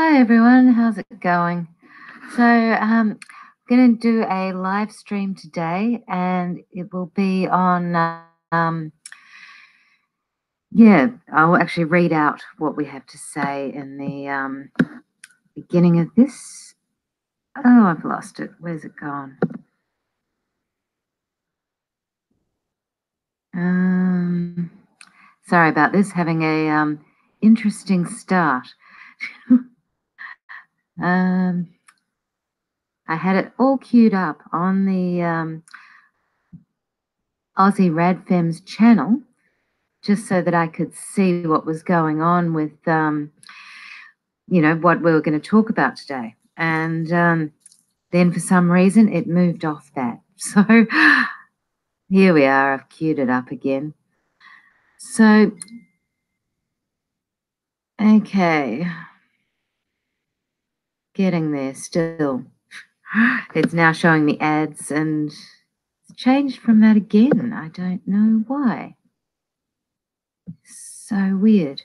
Hi everyone, how's it going? So I'm going to do a live stream today, and it will be on, I'll actually read out what we have to say in the beginning of this. Oh, I've lost it. Where's it gone? Sorry about this, having a interesting start. I had it all queued up on the Aussie Radfem's channel, just so that I could see what was going on with, what we were going to talk about today. And then for some reason, it moved off that. So here we are. I've queued it up again. So, okay. Getting there still. It's now showing me ads, and it's changed from that again. I don't know why. So weird.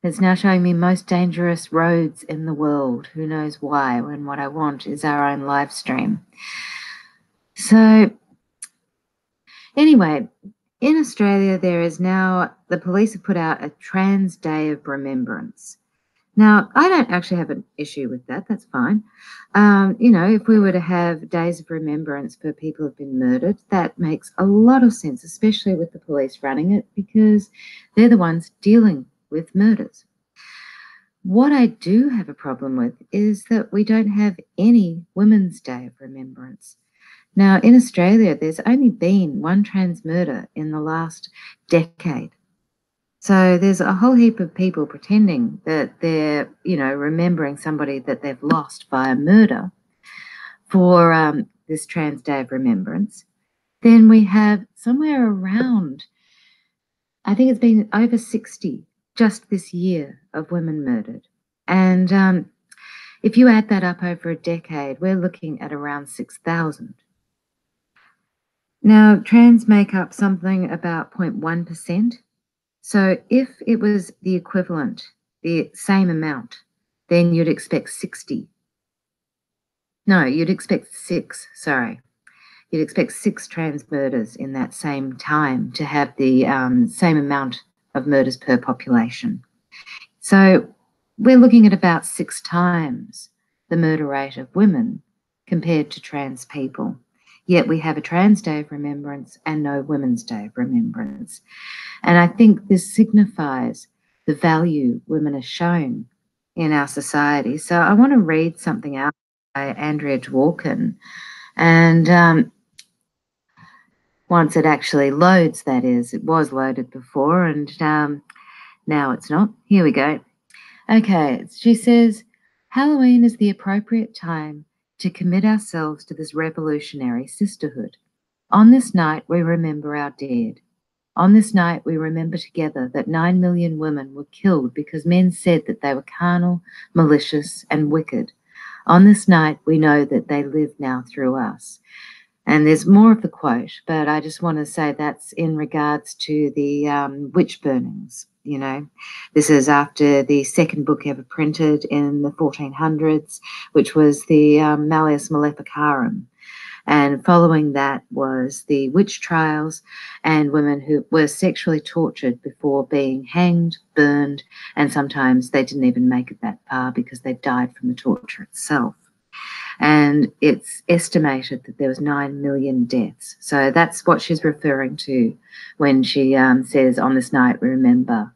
It's now showing me most dangerous roads in the world. Who knows why, when what I want is our own live stream. So anyway, in Australia, there is now, the police have put out a Trans Day of Remembrance. Now, I don't actually have an issue with that. That's fine. If we were to have days of remembrance for people who've been murdered, that makes a lot of sense, especially with the police running it, because they're the ones dealing with murders. What I do have a problem with is that we don't have any Women's Day of Remembrance. Now, in Australia, there's only been one trans murder in the last decade. So there's a whole heap of people pretending that they're, remembering somebody that they've lost via murder for this Trans Day of Remembrance. Then we have somewhere around, I think it's been over 60 just this year of women murdered. And if you add that up over a decade, we're looking at around 6,000. Now, trans make up something about 0.1%. So if it was the equivalent, the same amount, then you'd expect 60. No, you'd expect 6, sorry. You'd expect 6 trans murders in that same time to have the same amount of murders per population. So we're looking at about 6 times the murder rate of women compared to trans people. Yet we have a Trans Day of Remembrance and no Women's Day of Remembrance. And I think this signifies the value women are shown in our society. So I want to read something out by Andrea Dworkin. And once it actually loads, that is, it was loaded before, and now it's not. Here we go. Okay, she says, Halloween is the appropriate time to commit ourselves to this revolutionary sisterhood. On this night, we remember our dead. On this night, we remember together that 9 million women were killed because men said that they were carnal, malicious, and wicked. On this night, we know that they live now through us. And there's more of the quote, but I just want to say that's in regards to the witch burnings. This is after the second book ever printed in the 1400s, which was the Malleus Maleficarum. And following that was the witch trials and women who were sexually tortured before being hanged, burned, and sometimes they didn't even make it that far because they died from the torture itself. And it's estimated that there was 9 million deaths. So that's what she's referring to when she says, on this night we remember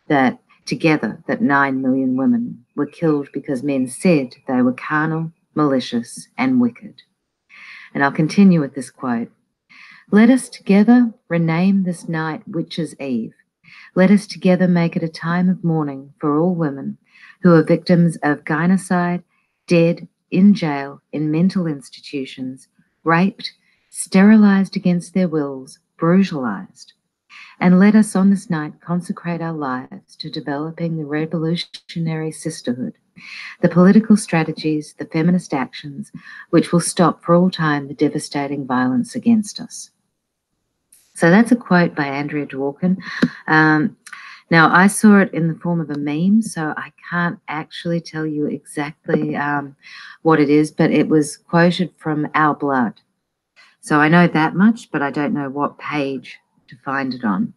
that together that 9 million women were killed because men said they were carnal, malicious, and wicked. And I'll continue with this quote. Let us together rename this night Witches' Eve. Let us together make it a time of mourning for all women who are victims of gynocide, dead, in jail, in mental institutions, raped, sterilized against their wills, brutalized. And let us on this night consecrate our lives to developing the revolutionary sisterhood, the political strategies, the feminist actions, which will stop for all time the devastating violence against us. So that's a quote by Andrea Dworkin. Now, I saw it in the form of a meme, so I can't actually tell you exactly what it is, but it was quoted from Our Blood. So I know that much, but I don't know what page to find it on.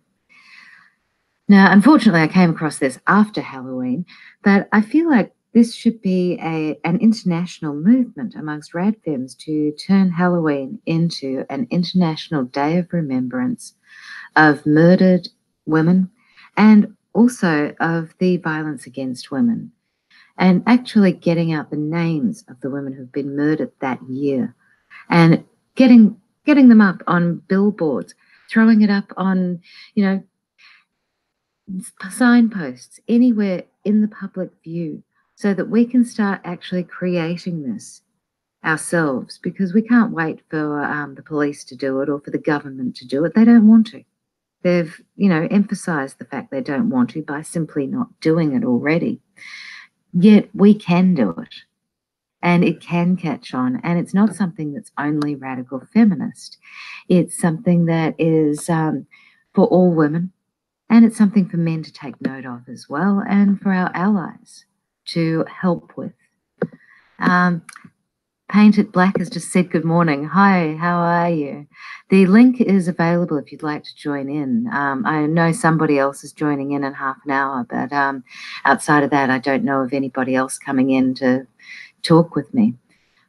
Now, unfortunately, I came across this after Halloween, but I feel like this should be an international movement amongst radfems to turn Halloween into an international day of remembrance of murdered women and also of the violence against women, and actually getting out the names of the women who've been murdered that year and getting them up on billboards, throwing it up on, signposts anywhere in the public view, so that we can start actually creating this ourselves, because we can't wait for the police to do it or for the government to do it. They don't want to. They've, emphasized the fact they don't want to by simply not doing it already. Yet we can do it, and it can catch on. And it's not something that's only radical feminist. It's something that is for all women, and it's something for men to take note of as well, and for our allies to help with. Painted Black has just said good morning. Hi, how are you? The link is available if you'd like to join in. I know somebody else is joining in half an hour, but outside of that, I don't know of anybody else coming in to talk with me.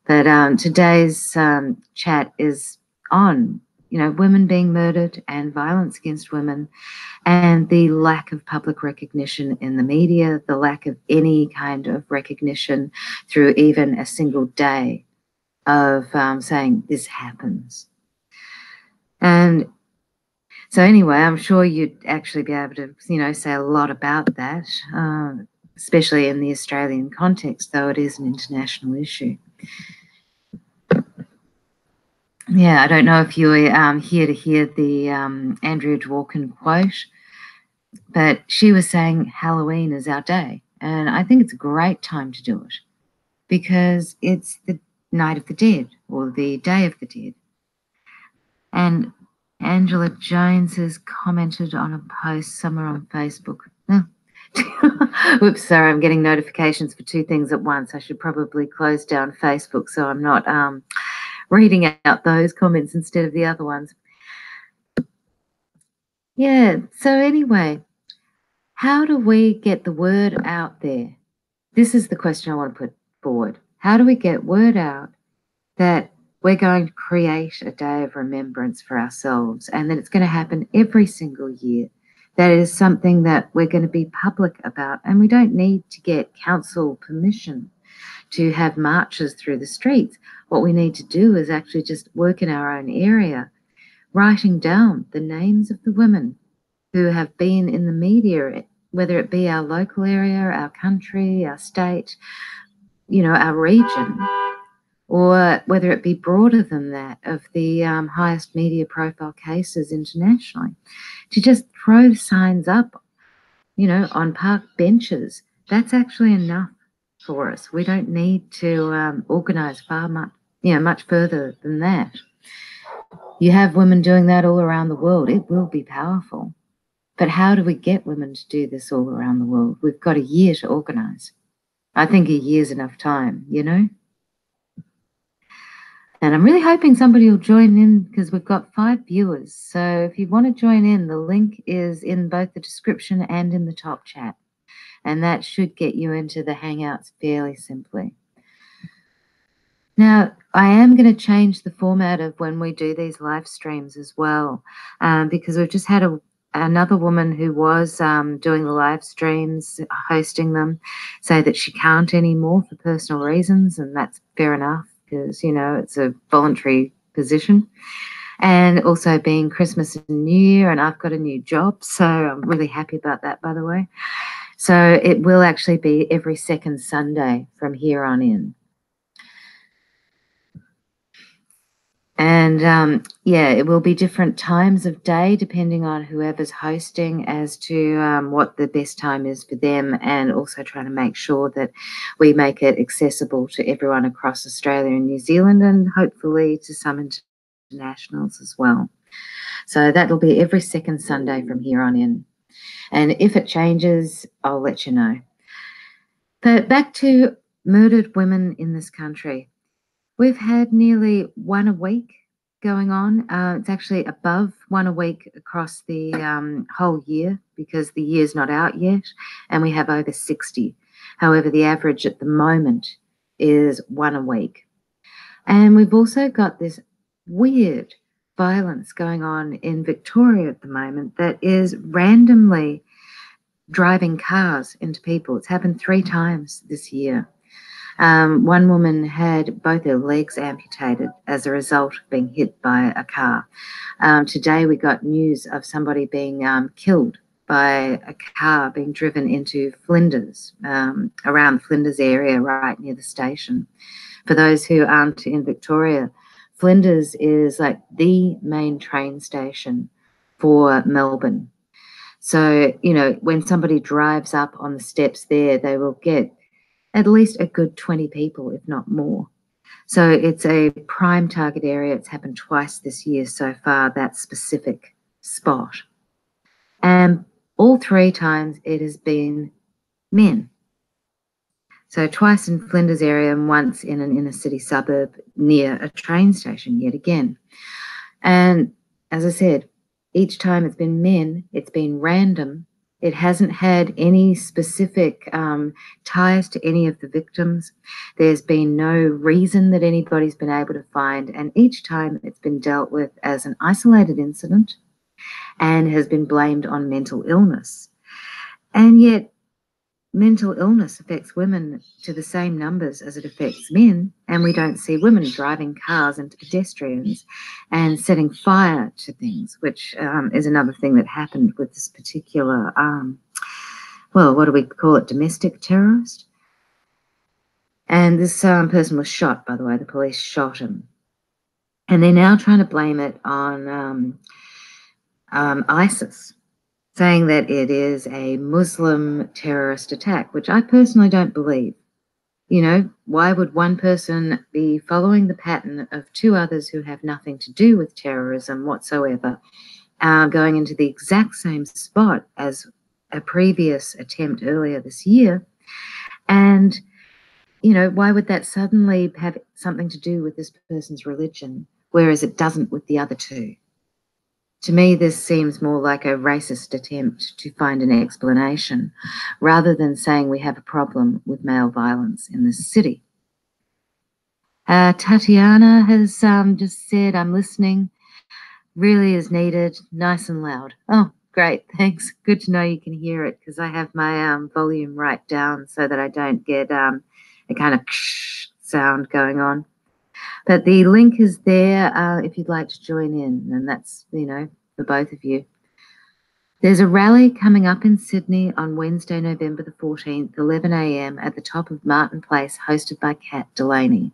But today's chat is on, women being murdered and violence against women, and the lack of public recognition in the media, the lack of any kind of recognition through even a single day of saying this happens. And so anyway, I'm sure you'd actually be able to, say a lot about that, especially in the Australian context, though it is an international issue. Yeah, I don't know if you were here to hear the Andrea Dworkin quote, but she was saying Halloween is our day. And I think it's a great time to do it, because it's the Night of the Dead, or the Day of the Dead. And Angela Jones has commented on a post somewhere on Facebook. Oops, sorry, I'm getting notifications for two things at once. I should probably close down Facebook so I'm not reading out those comments instead of the other ones. Yeah, so anyway, how do we get the word out there? This is the question I want to put forward. How do we get word out that we're going to create a day of remembrance for ourselves, and that it's going to happen every single year? That is something that we're going to be public about, and we don't need to get council permission to have marches through the streets. What we need to do is actually just work in our own area, writing down the names of the women who have been in the media, whether it be our local area, our country, our state, our region, or whether it be broader than that, of the highest media profile cases internationally, to just throw signs up, on park benches. That's actually enough for us. We don't need to organise much further than that. You have women doing that all around the world. It will be powerful. But how do we get women to do this all around the world? We've got a year to organise. I think a year's enough time, And I'm really hoping somebody will join in, because we've got 5 viewers. So if you want to join in, the link is in both the description and in the top chat. And that should get you into the Hangouts fairly simply. Now, I am going to change the format of when we do these live streams as well, because we've just had another woman who was doing the live streams, hosting them, say that she can't anymore for personal reasons, and that's fair enough, because, it's a voluntary position. And also being Christmas and New Year, and I've got a new job, so I'm really happy about that, by the way. So it will actually be every second Sunday from here on in. And it will be different times of day depending on whoever's hosting as to what the best time is for them, and also trying to make sure that we make it accessible to everyone across Australia and New Zealand, and hopefully to some internationals as well. So that'll be every second Sunday from here on in. And if it changes, I'll let you know. But back to murdered women in this country. We've had nearly one a week going on. It's actually above one a week across the whole year because the year's not out yet, and we have over 60. However, the average at the moment is one a week. And we've also got this weird violence going on in Victoria at the moment that is randomly driving cars into people. It's happened 3 times this year. One woman had both her legs amputated as a result of being hit by a car. Today we got news of somebody being killed by a car being driven into Flinders, around the Flinders area right near the station. For those who aren't in Victoria, Flinders is like the main train station for Melbourne. So, you know, when somebody drives up on the steps there, they will get at least a good 20 people, if not more. So it's a prime target area. It's happened twice this year so far, that specific spot. And all 3 times it has been men. So twice in Flinders area and once in an inner city suburb near a train station yet again. And as I said, each time it's been men, it's been random. It hasn't had any specific ties to any of the victims. There's been no reason that anybody's been able to find. And each time it's been dealt with as an isolated incident and has been blamed on mental illness. And yet mental illness affects women to the same numbers as it affects men, and we don't see women driving cars into pedestrians and setting fire to things, which is another thing that happened with this particular, well, what do we call it, domestic terrorist? And this person was shot, by the way. The police shot him. And they're now trying to blame it on ISIS, saying that it is a Muslim terrorist attack, which I personally don't believe. You know, why would one person be following the pattern of 2 others who have nothing to do with terrorism whatsoever, going into the exact same spot as a previous attempt earlier this year? And, you know, why would that suddenly have something to do with this person's religion, whereas it doesn't with the other 2? To me, this seems more like a racist attempt to find an explanation rather than saying we have a problem with male violence in this city. Tatiana has just said, I'm listening. Really is needed, nice and loud. Oh, great, thanks. Good to know you can hear it because I have my volume right down so that I don't get a kind of sound going on. But the link is there if you'd like to join in, and that's, you know, for both of you. There's a rally coming up in Sydney on Wednesday, November the 14th, 11 a.m. at the top of Martin Place, hosted by Kat Delaney.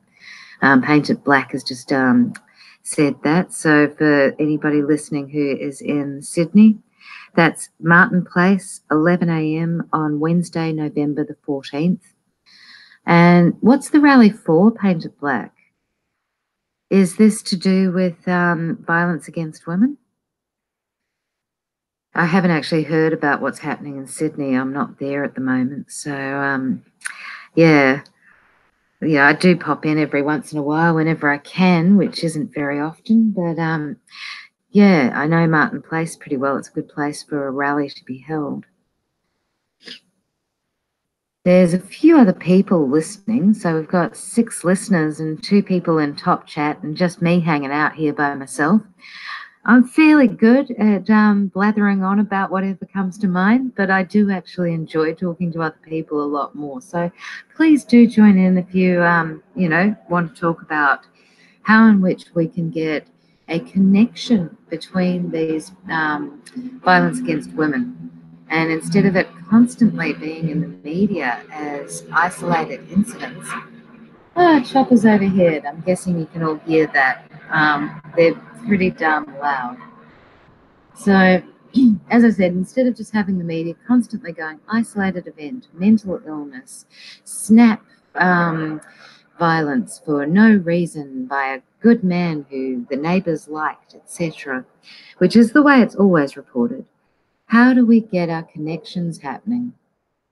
Painted Black has just said that. So for anybody listening who is in Sydney, that's Martin Place, 11 a.m. on Wednesday, November the 14th. And what's the rally for, Painted Black? Is this to do with violence against women? I haven't actually heard about what's happening in Sydney. I'm not there at the moment. So, yeah, I do pop in every once in a while whenever I can, which isn't very often. But, yeah, I know Martin Place pretty well. It's a good place for a rally to be held. There's a few other people listening. So we've got 6 listeners and 2 people in top chat and just me hanging out here by myself. I'm fairly good at blathering on about whatever comes to mind, but I do actually enjoy talking to other people a lot more. So please do join in if you, you know, want to talk about how in which we can get a connection between these violence against women. And instead of it constantly being in the media as isolated incidents, choppers overhead. I'm guessing you can all hear that. They're pretty darn loud. So, as I said, instead of just having the media constantly going isolated event, mental illness, snap violence for no reason by a good man who the neighbours liked, etc., which is the way it's always reported. how do we get our connections happening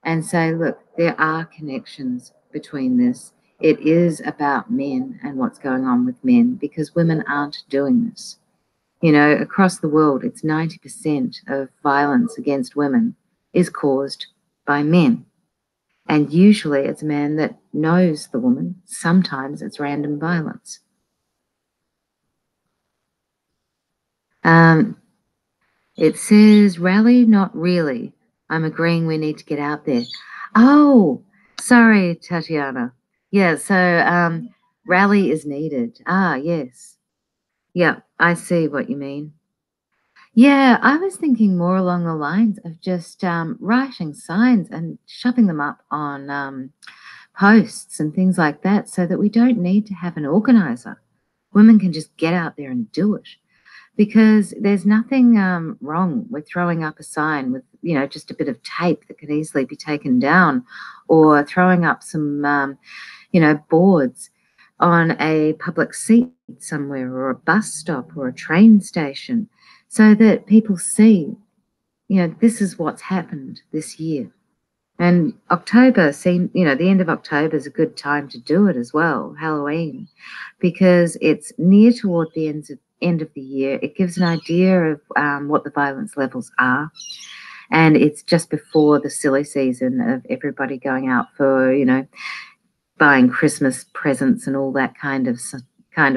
and say, look, there are connections between this. It is about men and what's going on with men, because women aren't doing this. You know, across the world, it's 90% of violence against women is caused by men. And usually it's a man that knows the woman. Sometimes it's random violence. It says, rally, not really. I'm agreeing we need to get out there. Oh, sorry, Tatiana. Yeah, so rally is needed. Ah, yes. Yeah, I see what you mean. Yeah, I was thinking more along the lines of just writing signs and shoving them up on posts and things like that, so that we don't need to have an organizer. Women can just get out there and do it, because there's nothing wrong with throwing up a sign with, you know, just a bit of tape that can easily be taken down, or throwing up some, you know, boards on a public seat somewhere, or a bus stop, or a train station, so that people see, you know, this is what's happened this year. And October you know, the end of October is a good time to do it as well, Halloween, because it's near toward the end of the year. It gives an idea of what the violence levels are. And it's just before the silly season of everybody going out for, you know, buying Christmas presents and all that kind of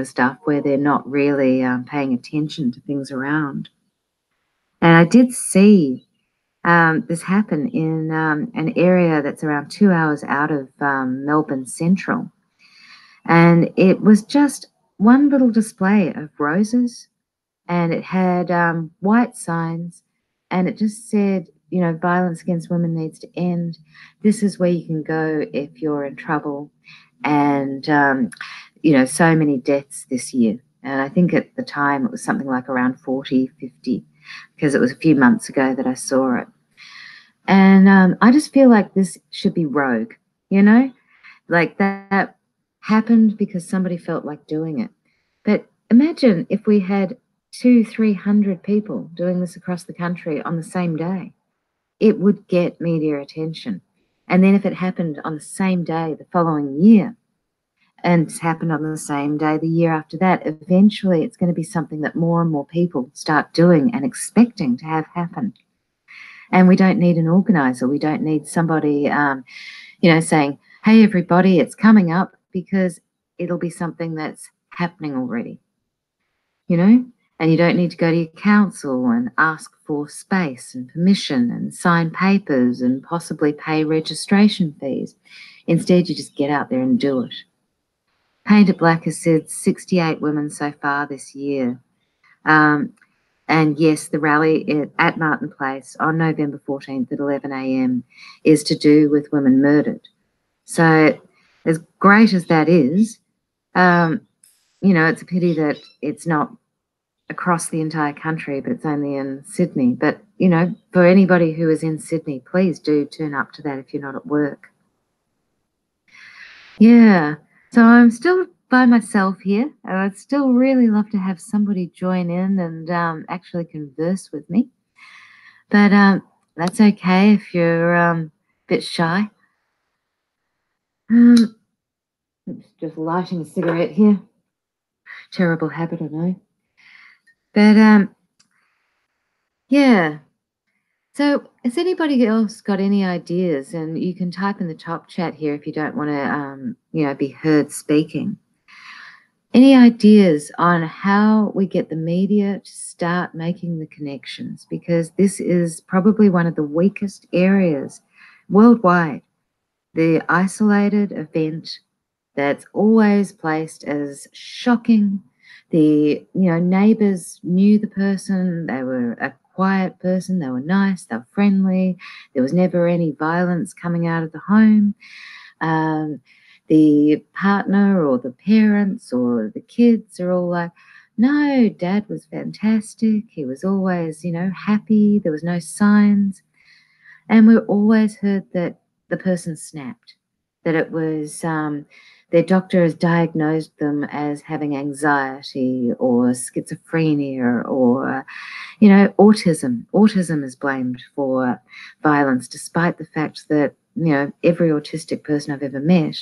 stuff, where they're not really paying attention to things around. And I did see this happen in an area that's around 2 hours out of Melbourne Central. And it was just one little display of roses, and it had white signs, and it just said, you know, violence against women needs to end. This is where you can go if you're in trouble. And, you know, so many deaths this year. And I think at the time it was something like around 40, 50, because it was a few months ago that I saw it. And I just feel like this should be rogue, you know, like that happened because somebody felt like doing it. But imagine if we had 200-300 people doing this across the country on the same day. It would get media attention. And then if it happened on the same day the following year, and it's happened on the same day the year after that, eventually it's going to be something that more and more people start doing and expecting to have happen. And we don't need an organizer. We don't need somebody, you know, saying, hey, everybody, it's coming up, because it'll be something that's happening already, you know? And you don't need to go to your council and ask for space and permission and sign papers and possibly pay registration fees. Instead, you just get out there and do it. Paint It Black has said 68 women so far this year. And yes, the rally at Martin Place on November 14th at 11 a.m. is to do with women murdered. So as great as that is, you know, it's a pity that it's not across the entire country, but it's only in Sydney. But, you know, for anybody who is in Sydney, please do turn up to that if you're not at work. Yeah, so I'm still by myself here. I'd still really love to have somebody join in and actually converse with me. But that's okay if you're a bit shy. Just lighting a cigarette here. Terrible habit, I know. But yeah. So has anybody else got any ideas? And you can type in the top chat here if you don't want to, you know, be heard speaking. Any ideas on how we get the media to start making the connections? Because this is probably one of the weakest areas worldwide. The isolated event that's always placed as shocking. The, you know, neighbors knew the person, they were a quiet person, they were nice, they were friendly, there was never any violence coming out of the home. The partner or the parents or the kids are all like, no, Dad was fantastic. He was always, you know, happy. There was no signs. And we always heard that the person snapped, that it was their doctor has diagnosed them as having anxiety or schizophrenia or, you know, autism. Autism is blamed for violence, despite the fact that, you know, every autistic person I've ever met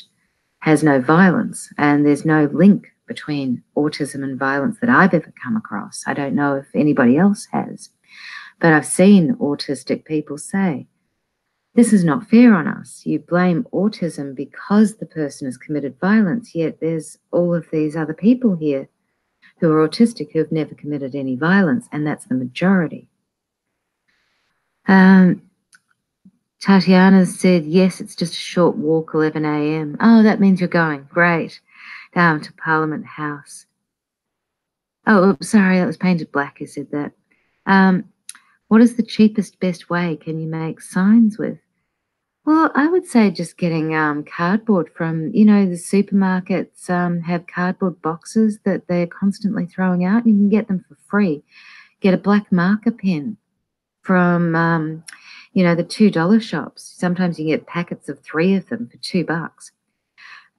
has no violence, and there's no link between autism and violence that I've ever come across. I don't know if anybody else has, but I've seen autistic people say, this is not fair on us. You blame autism because the person has committed violence, yet there's all of these other people here who are autistic who have never committed any violence, and that's the majority. Tatiana said, yes, it's just a short walk, 11 a.m. Oh, that means you're going. Great. Down to Parliament House. Oh, sorry, that was painted black who said that. What is the cheapest, best way can you make signs with? Well, I would say just getting cardboard from, you know, the supermarkets have cardboard boxes that they're constantly throwing out. You can get them for free. Get a black marker pen from, you know, the $2 shops. Sometimes you get packets of 3 of them for $2.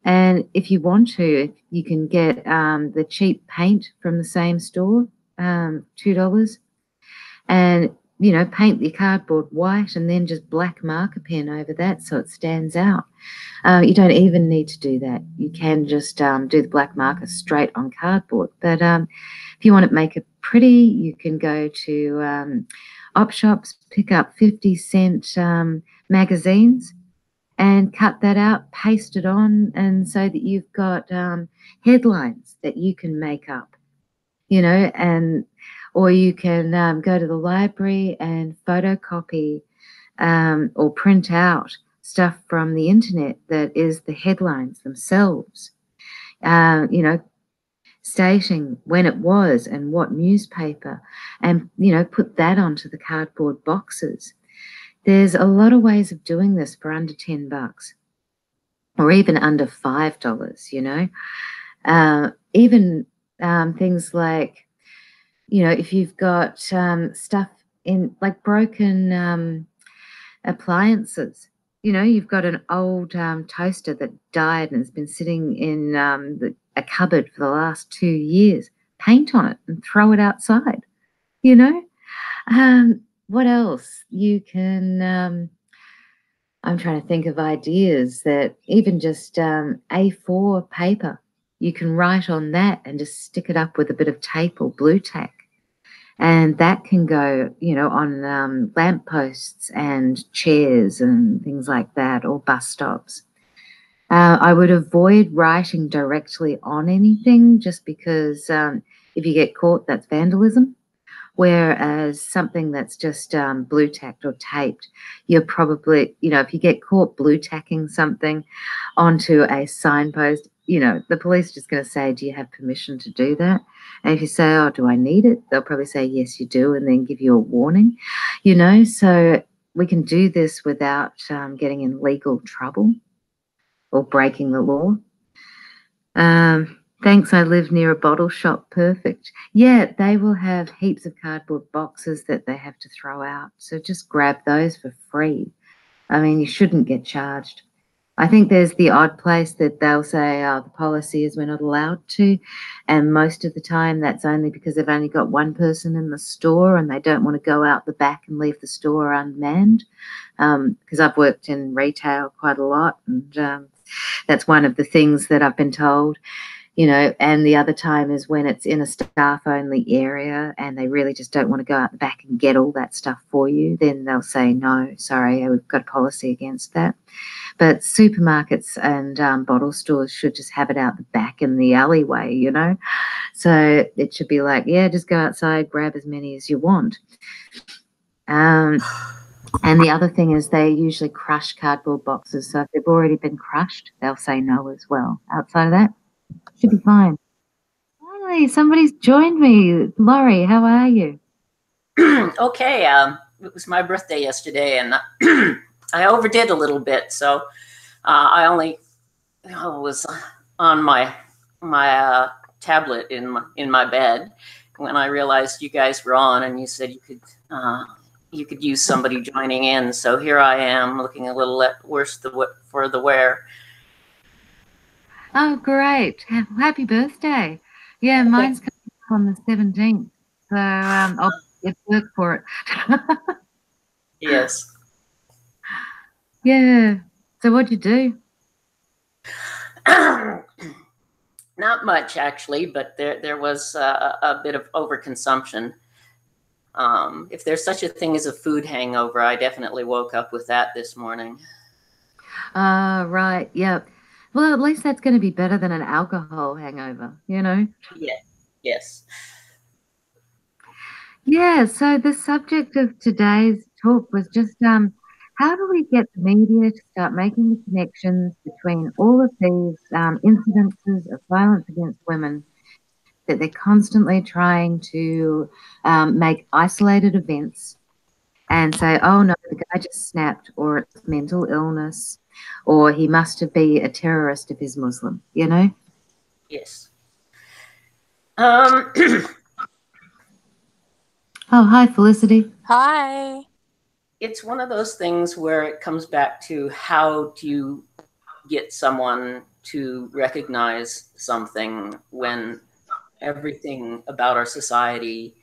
And if you want to, you can get the cheap paint from the same store, $2. And, you know, paint your cardboard white and then just black marker pen over that so it stands out. You don't even need to do that. You can just do the black marker straight on cardboard. But if you want to make it pretty, you can go to op shops, pick up 50-cent magazines and cut that out, paste it on, and so that you've got headlines that you can make up, you know, and or you can go to the library and photocopy or print out stuff from the internet that is the headlines themselves, you know, stating when it was and what newspaper, and, you know, put that onto the cardboard boxes. There's a lot of ways of doing this for under $10 or even under $5, you know. Even things like, you know, if you've got stuff in like broken appliances, you know, you've got an old toaster that died and has been sitting in a cupboard for the last 2 years, paint on it and throw it outside, you know. What else? You can, I'm trying to think of ideas that even just A4 paper, you can write on that and just stick it up with a bit of tape or blue tack. And that can go, you know, on lampposts and chairs and things like that, or bus stops. I would avoid writing directly on anything just because if you get caught, that's vandalism. Whereas something that's just blue tacked or taped, you're probably, you know, if you get caught blue tacking something onto a signpost, you know, the police are just going to say, do you have permission to do that? And if you say, oh, do I need it? They'll probably say, yes, you do, and then give you a warning, you know. So we can do this without getting in legal trouble or breaking the law. Thanks, I live near a bottle shop. Perfect. Yeah, they will have heaps of cardboard boxes that they have to throw out. So just grab those for free. I mean, you shouldn't get charged. I think there's the odd place that they'll say, oh, the policy is we're not allowed to. And most of the time that's only because they've only got one person in the store and they don't want to go out the back and leave the store unmanned. Because I've worked in retail quite a lot, and that's one of the things that I've been told. You know, and the other time is when it's in a staff-only area and they really just don't want to go out the back and get all that stuff for you. Then they'll say, no, sorry, we've got a policy against that. But supermarkets and bottle stores should just have it out the back in the alleyway, you know. So it should be like, yeah, just go outside, grab as many as you want. And the other thing is they usually crush cardboard boxes. So if they've already been crushed, they'll say no as well. Outside of that, should be fine. Finally, somebody's joined me. Laurie, how are you? Okay. It was my birthday yesterday, and I overdid a little bit. So I only was on my tablet in my bed when I realized you guys were on, and you said you could use somebody joining in. So here I am, looking a little worse for the wear. Oh, great. Happy birthday. Yeah, Thank mine's coming up on the 17th. So I'll get work for it. Yes. Yeah. So what'd you do? Not much actually, but there was a bit of overconsumption. If there's such a thing as a food hangover, I definitely woke up with that this morning. Right. Yep. Well, at least that's going to be better than an alcohol hangover, you know? Yeah. Yes. Yeah. So the subject of today's talk was just how do we get the media to start making the connections between all of these incidences of violence against women that they're constantly trying to make isolated events and say, oh no, the guy just snapped, or it's mental illness, or he must have been a terrorist if he's Muslim, you know? Yes. Oh, hi, Felicity. Hi. It's one of those things where it comes back to how do you get someone to recognize something when everything about our society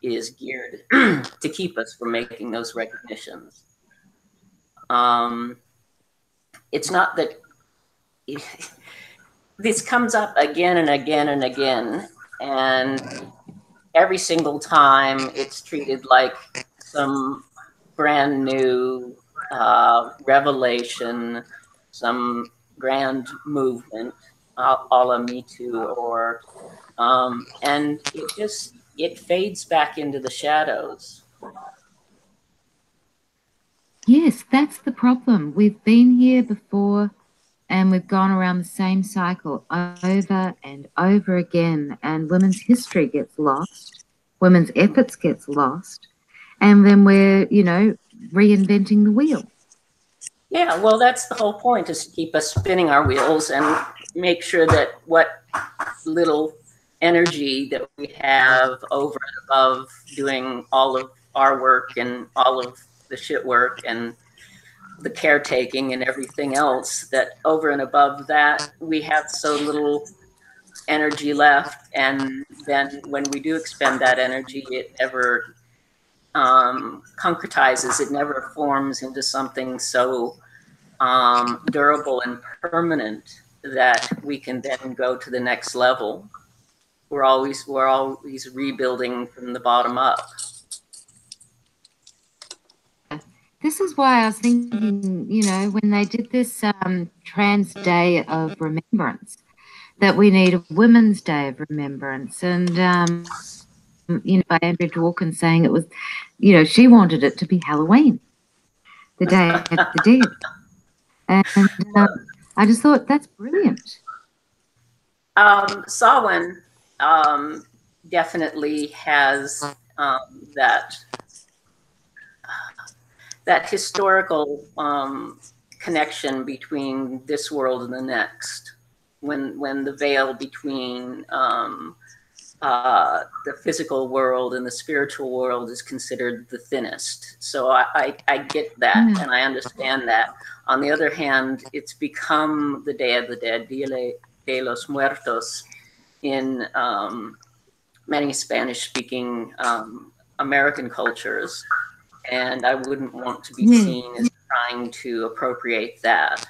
is geared to keep us from making those recognitions. It's not that this comes up again and again and again, and every single time it's treated like some brand new revelation, some grand movement, a la Me Too, or and it fades back into the shadows. Yes, that's the problem. We've been here before and we've gone around the same cycle over and over again, and women's history gets lost, women's efforts gets lost, and then we're, you know, reinventing the wheel. Yeah, well, that's the whole point, is to keep us spinning our wheels and make sure that what little energy that we have over and above doing all of our work and all of the shit work and the caretaking and everything else, that over and above that, we have so little energy left. And then when we do expend that energy, it never concretizes, it never forms into something so durable and permanent that we can then go to the next level. We're always rebuilding from the bottom up. This is why I was thinking, you know, when they did this Trans Day of Remembrance, that we need a Women's Day of Remembrance. And, you know, by Andrea Dworkin saying it was, you know, she wanted it to be Halloween, the Day of the Dead. And I just thought that's brilliant. Samhain definitely has that historical connection between this world and the next, when the veil between the physical world and the spiritual world is considered the thinnest. So I get that, and I understand that. On the other hand, it's become the Day of the Dead, Dia de los Muertos, in many Spanish-speaking American cultures, and I wouldn't want to be seen as trying to appropriate that.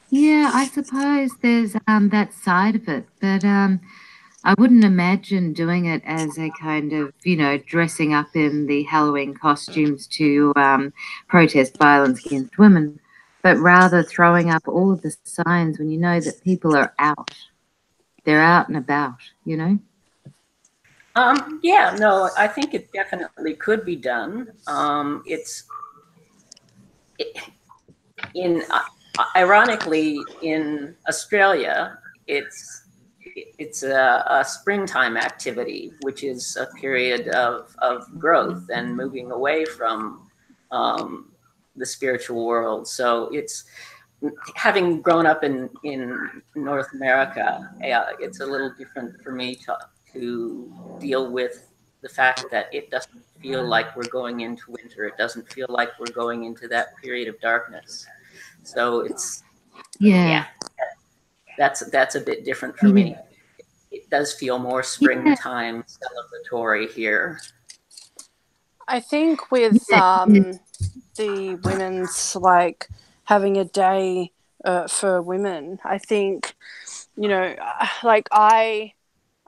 Yeah, I suppose there's that side of it, but I wouldn't imagine doing it as a kind of, you know, dressing up in the Halloween costumes to protest violence against women, but rather throwing up all of the signs when you know that people are out. They're out and about, you know? Yeah, no, I think it definitely could be done. Ironically, in Australia, it's a springtime activity, which is a period of growth and moving away from the spiritual world. So it's, having grown up in North America, it's a little different for me to deal with the fact that it doesn't feel like we're going into winter. It doesn't feel like we're going into that period of darkness. So Yeah. That's a bit different for me. It does feel more springtime celebratory here. I think with the women's like having a day for women, I think, you know, like I,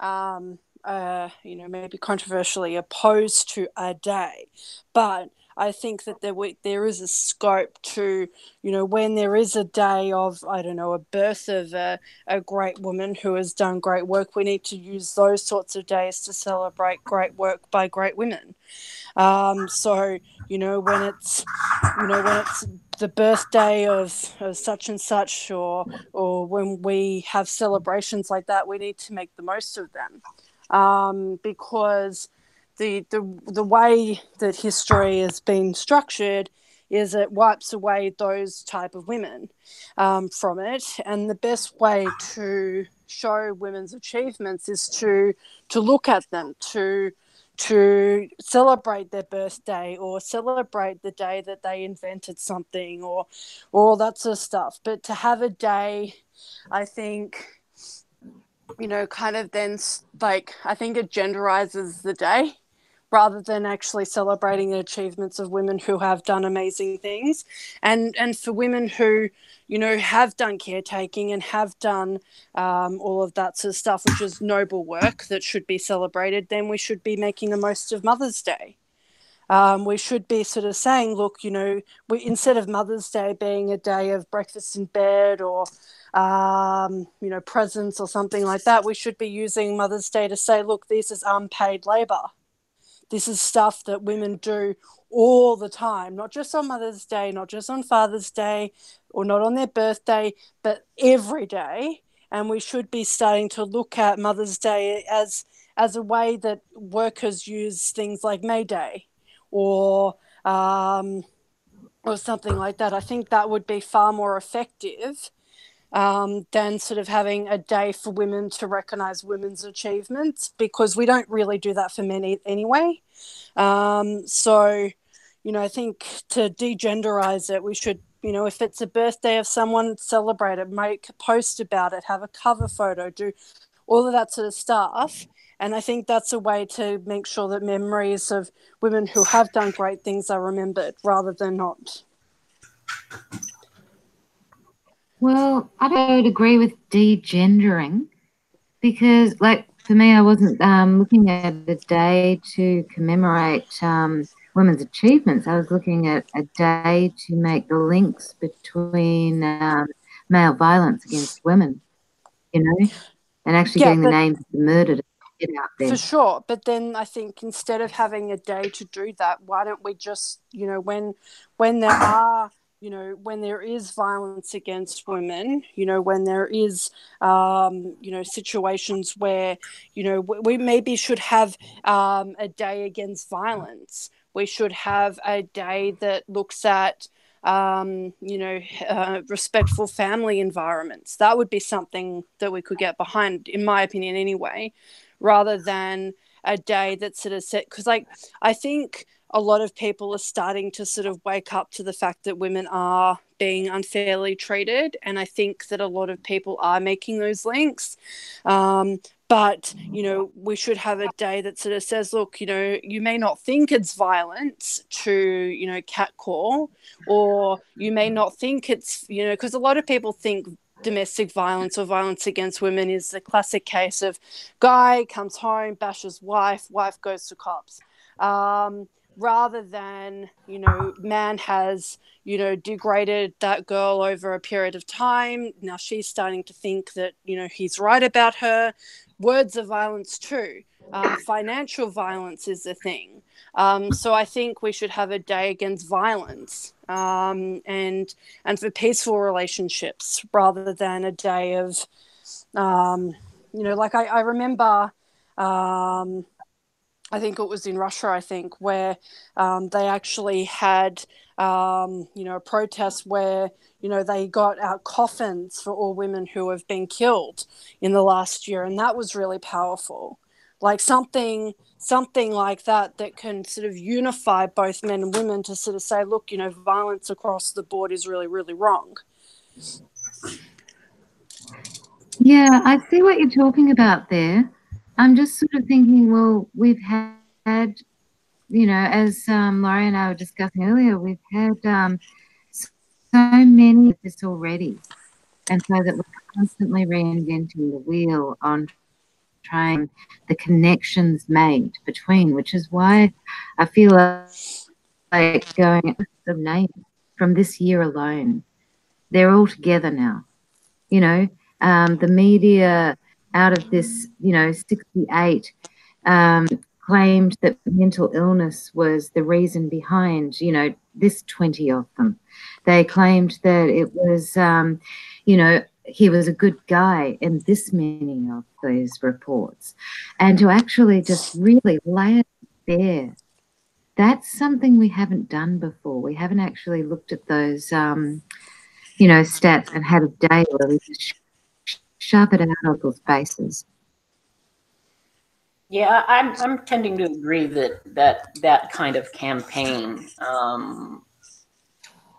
you know, maybe controversially opposed to a day, but I think that there is a scope to, you know, when there is a day of, I don't know, a birth of a great woman who has done great work, we need to use those sorts of days to celebrate great work by great women. So, you know, when it's the birthday of such and such, or when we have celebrations like that, we need to make the most of them, because the way that history has been structured is it wipes away those type of women from it, and the best way to show women's achievements is to look at them, to celebrate their birthday or celebrate the day that they invented something, or all that sort of stuff. But to have a day, I think, you know, kind of then, like, I think it genderizes the day rather than actually celebrating the achievements of women who have done amazing things. And for women who, you know, have done caretaking and have done all of that sort of stuff, which is noble work that should be celebrated, then we should be making the most of Mother's Day. We should be sort of saying, look, you know, instead of Mother's Day being a day of breakfast in bed or, you know, presents or something like that, we should be using Mother's Day to say, look, this is unpaid labour. This is stuff that women do all the time, not just on Mother's Day, not just on Father's Day, or not on their birthday, but every day. And we should be starting to look at Mother's Day as a way that workers use things like May Day, or something like that. I think that would be far more effective than sort of having a day for women to recognise women's achievements, because we don't really do that for men anyway. So, you know, I think to degenderize it, we should, you know, if it's a birthday of someone, celebrate it, make a post about it, have a cover photo, do all of that sort of stuff. And I think that's a way to make sure that memories of women who have done great things are remembered rather than not. Well, I don't agree with degendering, because, like, for me, I wasn't looking at a day to commemorate women's achievements. I was looking at a day to make the links between male violence against women, you know, and actually getting the names of the murdered out there. For sure. But then I think instead of having a day to do that, why don't we just, you know, when there are, you know, when there is violence against women, you know, when there is, you know, situations where, you know, we maybe should have a day against violence. We should have a day that looks at, you know, respectful family environments. That would be something that we could get behind, in my opinion anyway, rather than a day that's sort of set. Because, like, I think a lot of people are starting to sort of wake up to the fact that women are being unfairly treated. And I think that a lot of people are making those links. But, you know, we should have a day that sort of says, look, you know, you may not think it's violent to, you know, catcall, or you may not think it's, you know, because a lot of people think domestic violence or violence against women is the classic case of guy comes home, bashes wife goes to cops. Rather than, you know, man has, you know, degraded that girl over a period of time. Now she's starting to think that, you know, he's right about her. Words of violence too. Financial violence is a thing. So I think we should have a day against violence, and for peaceful relationships, rather than a day of, you know, like I remember, I think it was in Russia, I think, where they actually had, you know, a protest where, you know, they got out coffins for all women who have been killed in the last year. And that was really powerful. Like something like that can sort of unify both men and women to sort of say, look, you know, violence across the board is really, really wrong. Yeah, I see what you're talking about there. I'm just sort of thinking, well, we've had, as Laurie and I were discussing earlier, we've had so many of this already. And so that we're constantly reinventing the wheel on trying the connections made between, which is why I feel like going the names from this year alone, they're all together now. The media out of this, 68 claimed that mental illness was the reason behind, this 20 of them. They claimed that it was, he was a good guy in this many of those reports. And to actually just really lay it bare, that's something we haven't done before. We haven't actually looked at those, stats and had a day where we just shove it out of those faces. Yeah, I'm tending to agree that kind of campaign,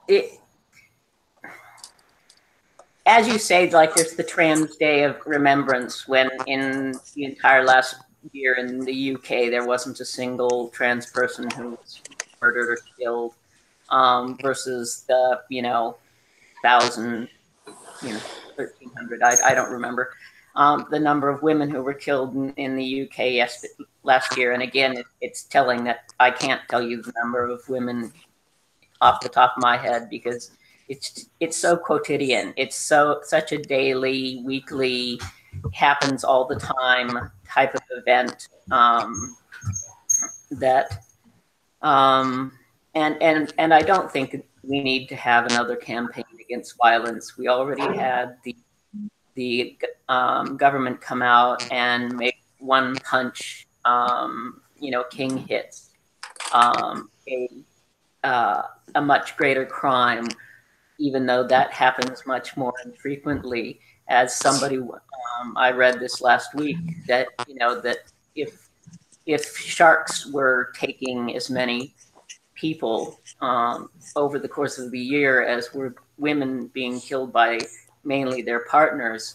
it, as you say, like there's the Trans Day of Remembrance, when in the entire last year in the UK there wasn't a single trans person who was murdered or killed, versus the 1,000, 1,300, I don't remember, the number of women who were killed in the UK last year. And again, it's telling that I can't tell you the number of women off the top of my head, because it's so quotidian. It's such a daily, weekly, happens all the time type of event, that and I don't think we need to have another campaign against violence. We already had the government come out and make one punch, king hits, a much greater crime, even though that happens much more infrequently. As somebody, I read this last week, that that if sharks were taking as many people over the course of the year as were women being killed by mainly their partners,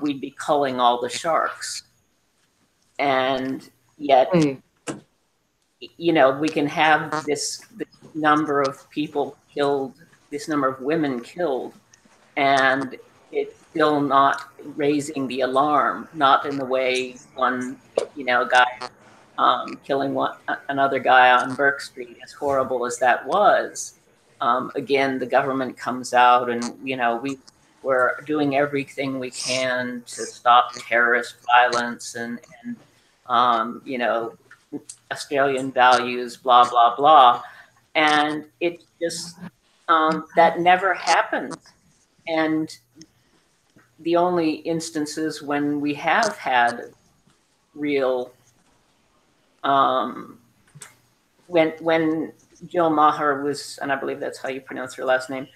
we'd be culling all the sharks. And yet, we can have this number of people killed, this number of women killed, and it's still not raising the alarm, not in the way one, guy killing another guy on Burke Street, as horrible as that was. Again, the government comes out and, we're doing everything we can to stop terrorist violence and Australian values, blah, blah, blah. And it just, that never happens. And the only instances when we have had real, when Jill Maher was, and I believe that's how you pronounce her last name,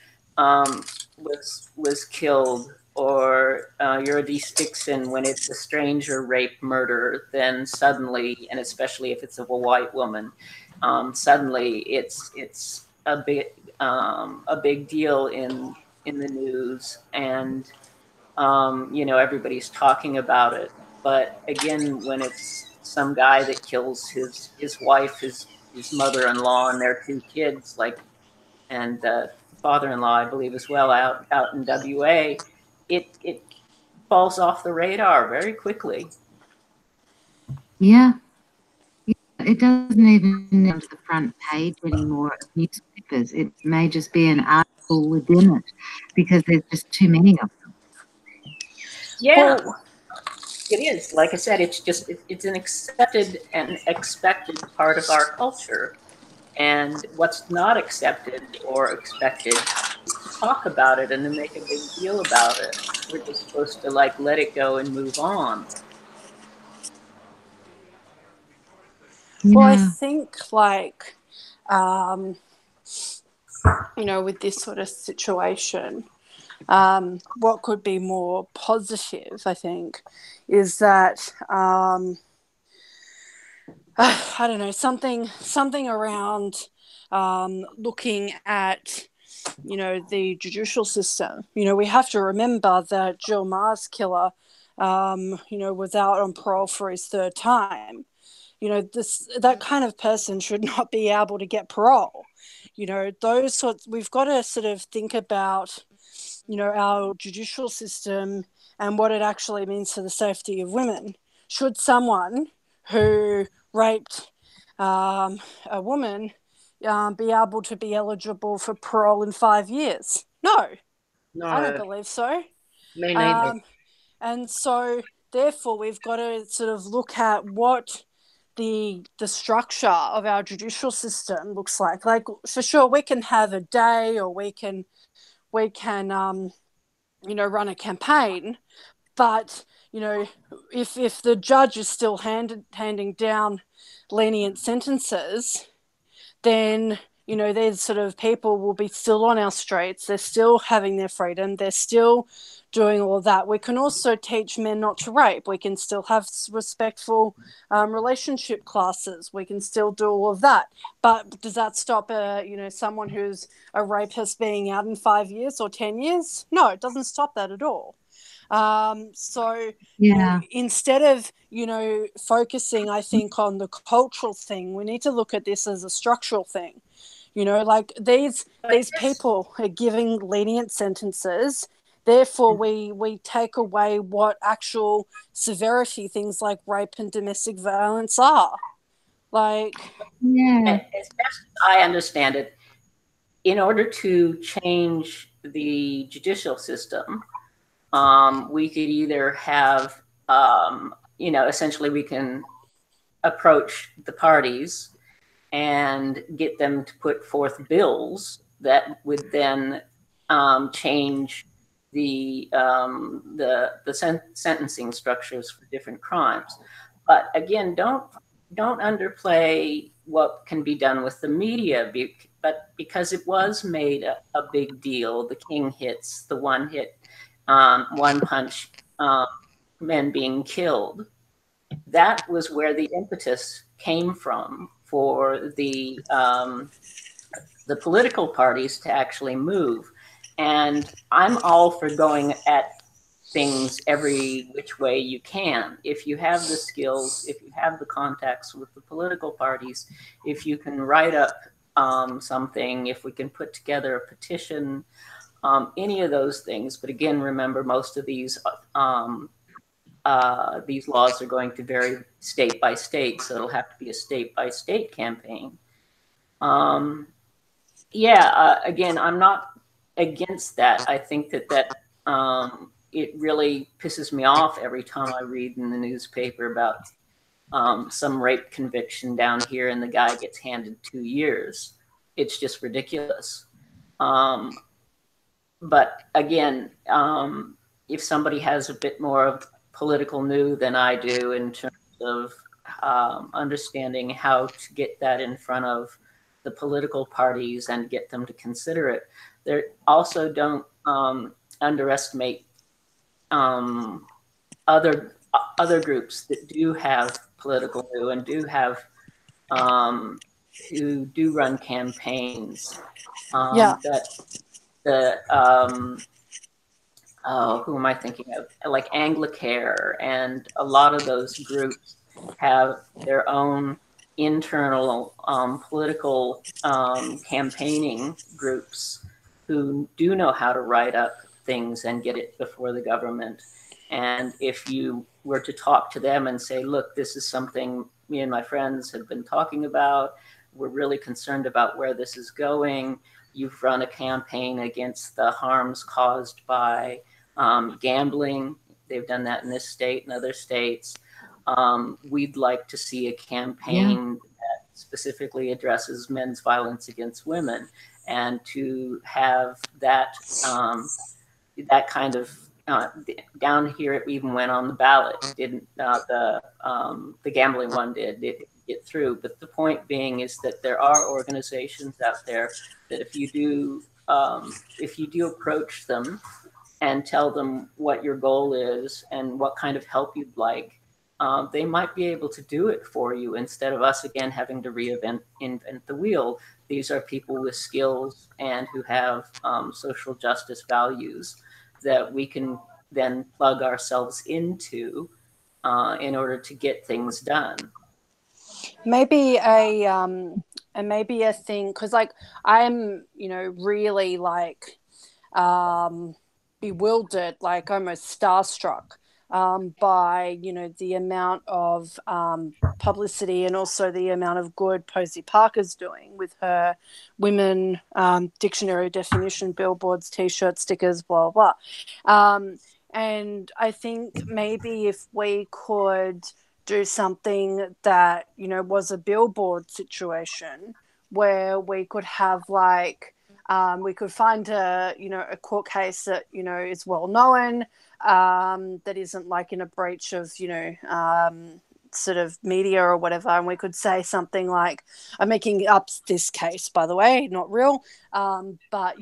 was killed, or Eurydice Dixon, when it's a stranger rape murder, then suddenly, and especially if it's of a white woman, suddenly it's a big deal in the news, and everybody's talking about it. But again, when it's some guy that kills his wife, his mother-in-law, and their two kids, and father-in-law, I believe, as well, out in WA, it falls off the radar very quickly. Yeah. It doesn't even need the front page anymore of newspapers. It may just be an article within it, because there's just too many of them. Yeah. It is. Like I said, it's an accepted and expected part of our culture. And what's not accepted or expected is to talk about it and to make a big deal about it. We're just supposed to let it go and move on. Well, I think with this sort of situation, what could be more positive, I think, is that I don't know, something around looking at the judicial system. We have to remember that Jill Maher's killer, was out on parole for his third time. That kind of person should not be able to get parole. Those sorts. We've got to sort of think about, our judicial system and what it actually means for the safety of women. Should someone who raped a woman be able to be eligible for parole in 5 years? No, I don't believe so. Me neither. And so, therefore, we've got to sort of look at what the structure of our judicial system looks like. Like, for sure, we can have a day, or we can run a campaign, but if the judge is still handing down lenient sentences, then these sort of people will be still on our streets. They're still having their freedom. They're still doing all of that. We can also teach men not to rape. We can still have respectful relationship classes. We can still do all of that. But does that stop someone who's a rapist being out in 5 years or 10 years? No, it doesn't stop that at all. Instead of focusing, I think, on the cultural thing, we need to look at this as a structural thing. Like these people are giving lenient sentences. Therefore, we take away what actual severity things like rape and domestic violence are. Like, as best as I understand it, in order to change the judicial system, we could either have, essentially we can approach the parties and get them to put forth bills that would then change the sentencing structures for different crimes. But again, don't underplay what can be done with the media, but because it was made a big deal, the King hits, the one hit, one punch, men being killed. That was where the impetus came from for the political parties to actually move. And I'm all for going at things every which way you can. If you have the skills, if you have the contacts with the political parties, if you can write up something, if we can put together a petition, any of those things. But again, remember, most of these laws are going to vary state by state, so it'll have to be a state by state campaign. Again, I'm not against that. I think that it really pisses me off every time I read in the newspaper about some rape conviction down here and the guy gets handed 2 years. It's just ridiculous. But again, if somebody has a bit more of political nous than I do in terms of understanding how to get that in front of the political parties and get them to consider it, they also don't underestimate other groups that do have political nous and do have who do run campaigns. Who am I thinking of? Like Anglicare, and a lot of those groups have their own internal political campaigning groups who do know how to write up things and get it before the government. And if you were to talk to them and say, look, this is something me and my friends have been talking about, we're really concerned about where this is going. You've run a campaign against the harms caused by gambling. They've done that in this state and other states. We'd like to see a campaign that specifically addresses men's violence against women, and to have that that kind of down here. It even went on the ballot. Didn't the gambling one did? It get through. But the point being is that there are organizations out there that if you do approach them and tell them what your goal is and what kind of help you'd like, they might be able to do it for you instead of us again having to invent the wheel. These are people with skills and who have social justice values that we can then plug ourselves into in order to get things done. Maybe a thing, because like I'm, really like bewildered, like almost starstruck by the amount of publicity and also the amount of good Posey Parker's doing with her women dictionary definition, billboards, t-shirts, stickers, blah blah blah. And I think maybe if we could do something that was a billboard situation where we could have like we could find a court case that is well known, that isn't like in a breach of sort of media or whatever, and we could say something like, I'm making up this case, by the way, not real, but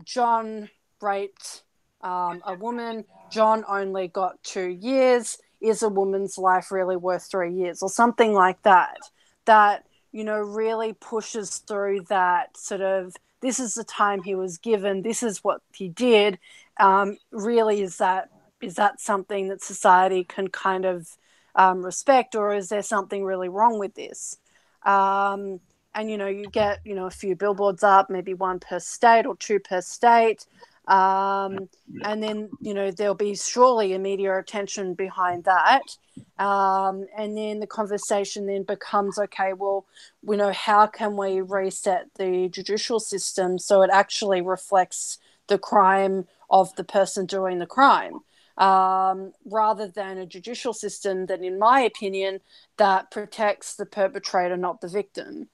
John raped a woman. John only got 2 years. Is a woman's life really worth 3 years, or something like that? That really pushes through that sort of, this is the time he was given, this is what he did. Really, is that something that society can kind of respect, or is there something really wrong with this? And you get a few billboards up, maybe 1 per state or 2 per state, and then there'll be surely a media attention behind that, and then the conversation then becomes, okay, well, how can we reset the judicial system so it actually reflects the crime of the person doing the crime, rather than a judicial system that, in my opinion, that protects the perpetrator, not the victim.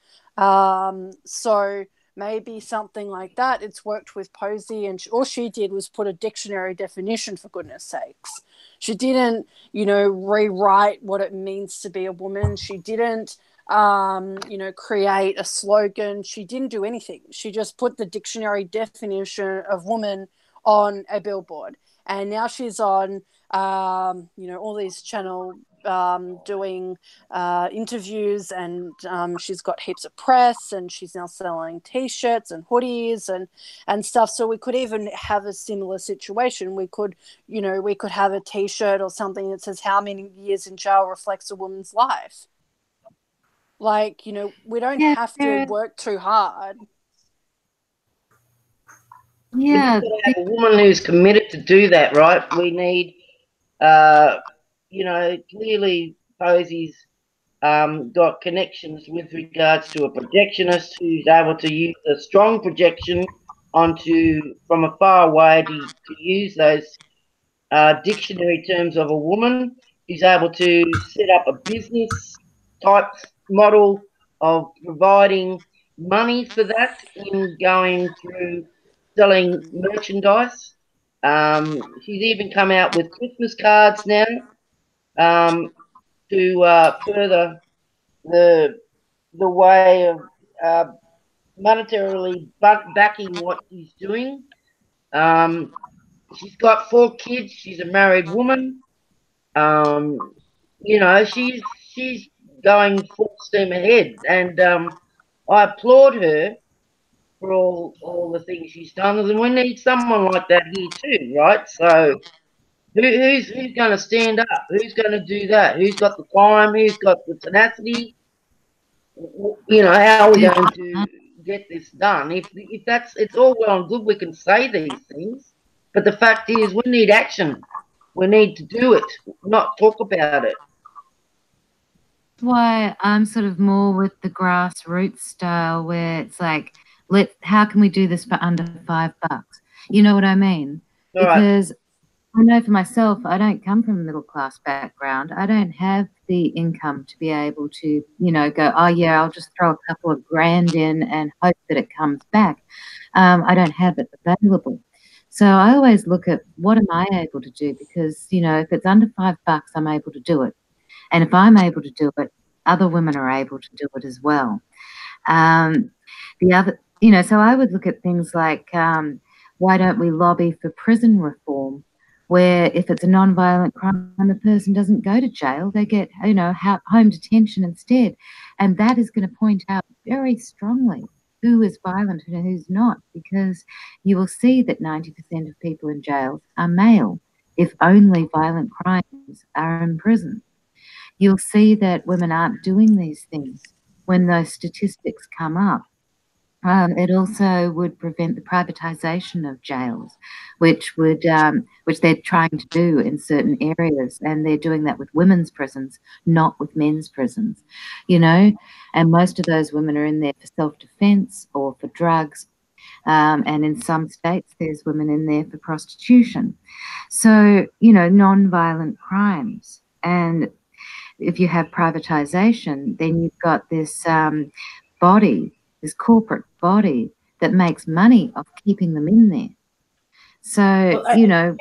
So maybe something like that. It's worked with Posey, and all she did was put a dictionary definition, for goodness sakes. She didn't, rewrite what it means to be a woman. She didn't, create a slogan. She didn't do anything. She just put the dictionary definition of woman on a billboard. And now she's on, all these channel doing interviews, and she's got heaps of press, and she's now selling t-shirts and hoodies and stuff. So we could even have a similar situation. We could have a t-shirt or something that says how many years in jail reflects a woman's life. Like, we don't have to work too hard. Yeah, a woman who's committed to do that, right? We need, clearly Posey's got connections with regards to a projectionist who's able to use a strong projection from a far away to use those dictionary terms of a woman. She's able to set up a business type model of providing money for that in going through selling merchandise. She's even come out with Christmas cards now to further the way of monetarily backing what she's doing. She's got 4 kids. She's a married woman. She's going full steam ahead, and I applaud her for all the things she's done. And we need someone like that here too, right? So who's going to stand up? Who's going to do that? Who's got the time? Who's got the tenacity? How are we going to get this done? If it's all well and good, we can say these things, but the fact is, we need action. We need to do it, not talk about it. That's why I'm sort of more with the grassroots style, where it's like, how can we do this for under $5? You know what I mean? All because I know for myself, I don't come from a middle class background. I don't have the income to be able to, go, oh yeah, I'll just throw a couple of grand in and hope that it comes back. I don't have it available. So I always look at, what am I able to do? Because, if it's under $5, I'm able to do it. And if I'm able to do it, other women are able to do it as well. The other, so I would look at things like, why don't we lobby for prison reform? where if it's a non-violent crime, the person doesn't go to jail, they get, you know, home detention instead. And that is going to point out very strongly who is violent and who's not, because you will see that 90% of people in jails are male, if only violent crimes are in prison. You'll see that women aren't doing these things when those statistics come up. It also would prevent the privatisation of jails, which they're trying to do in certain areas, and they're doing that with women's prisons, not with men's prisons, you know. And most of those women are in there for self-defence or for drugs, and in some states there's women in there for prostitution. So, you know, non-violent crimes. And if you have privatisation, then you've got this body, this corporate body that makes money off keeping them in there. So, you know,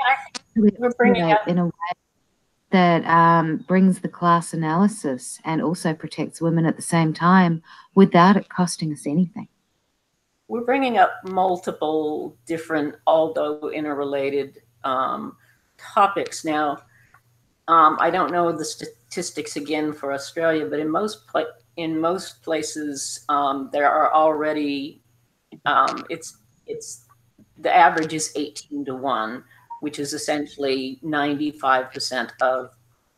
we're bringing up in a way that brings the class analysis and also protects women at the same time without it costing us anything. We're bringing up multiple different, although interrelated, topics now. I don't know the statistics again for Australia, but in most places there are already it's the average is 18-1, which is essentially 95% of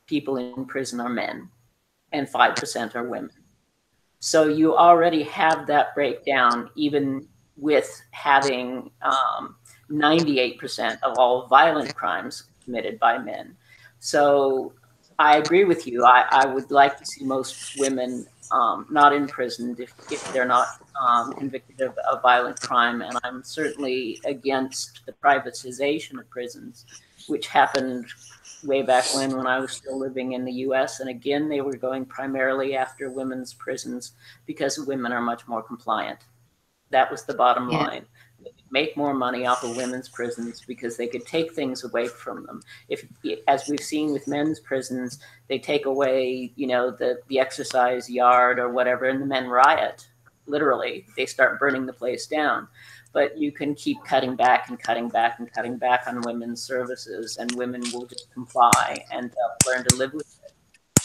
people in prison are men and 5% are women. So you already have that breakdown, even with having 98% of all violent crimes committed by men. So I agree with you. I would like to see most women not imprisoned if they're not convicted of a violent crime. And I'm certainly against the privatization of prisons, which happened way back when I was still living in the US. And again, they were going primarily after women's prisons because women are much more compliant. That was the bottom line. They could make more money off of women's prisons because they could take things away from them. If, as we've seen with men's prisons, they take away, you know, the exercise yard or whatever, and the men riot. Literally, they start burning the place down. But you can keep cutting back and cutting back and cutting back on women's services, and women will just comply and learn to live with it.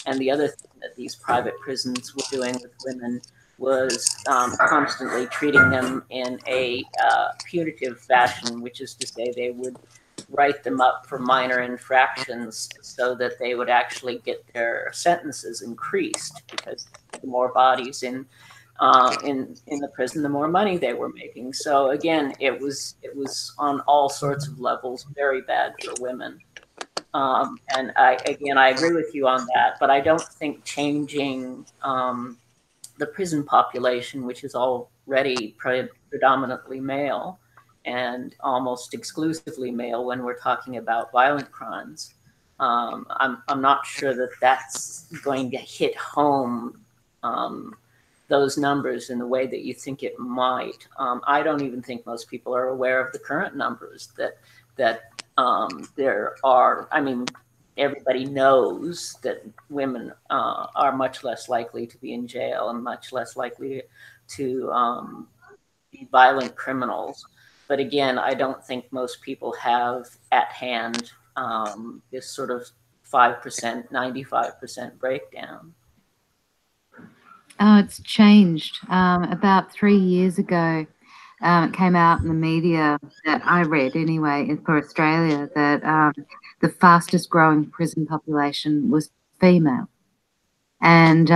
And the other thing that these private prisons were doing with women was constantly treating them in a punitive fashion, which is to say they would write them up for minor infractions so that they would actually get their sentences increased, because the more bodies in the prison, the more money they were making. So again, it was on all sorts of levels very bad for women. And I agree with you on that, but I don't think changing the prison population, which is already predominantly male and almost exclusively male when we're talking about violent crimes, I'm not sure that that's going to hit home those numbers in the way that you think it might. I don't even think most people are aware of the current numbers that there are. I mean, everybody knows that women are much less likely to be in jail and much less likely to be violent criminals. But again, I don't think most people have at hand this sort of 5%, 95% breakdown. Oh, it's changed. About 3 years ago, it came out in the media that I read anyway for Australia that the fastest growing prison population was female. And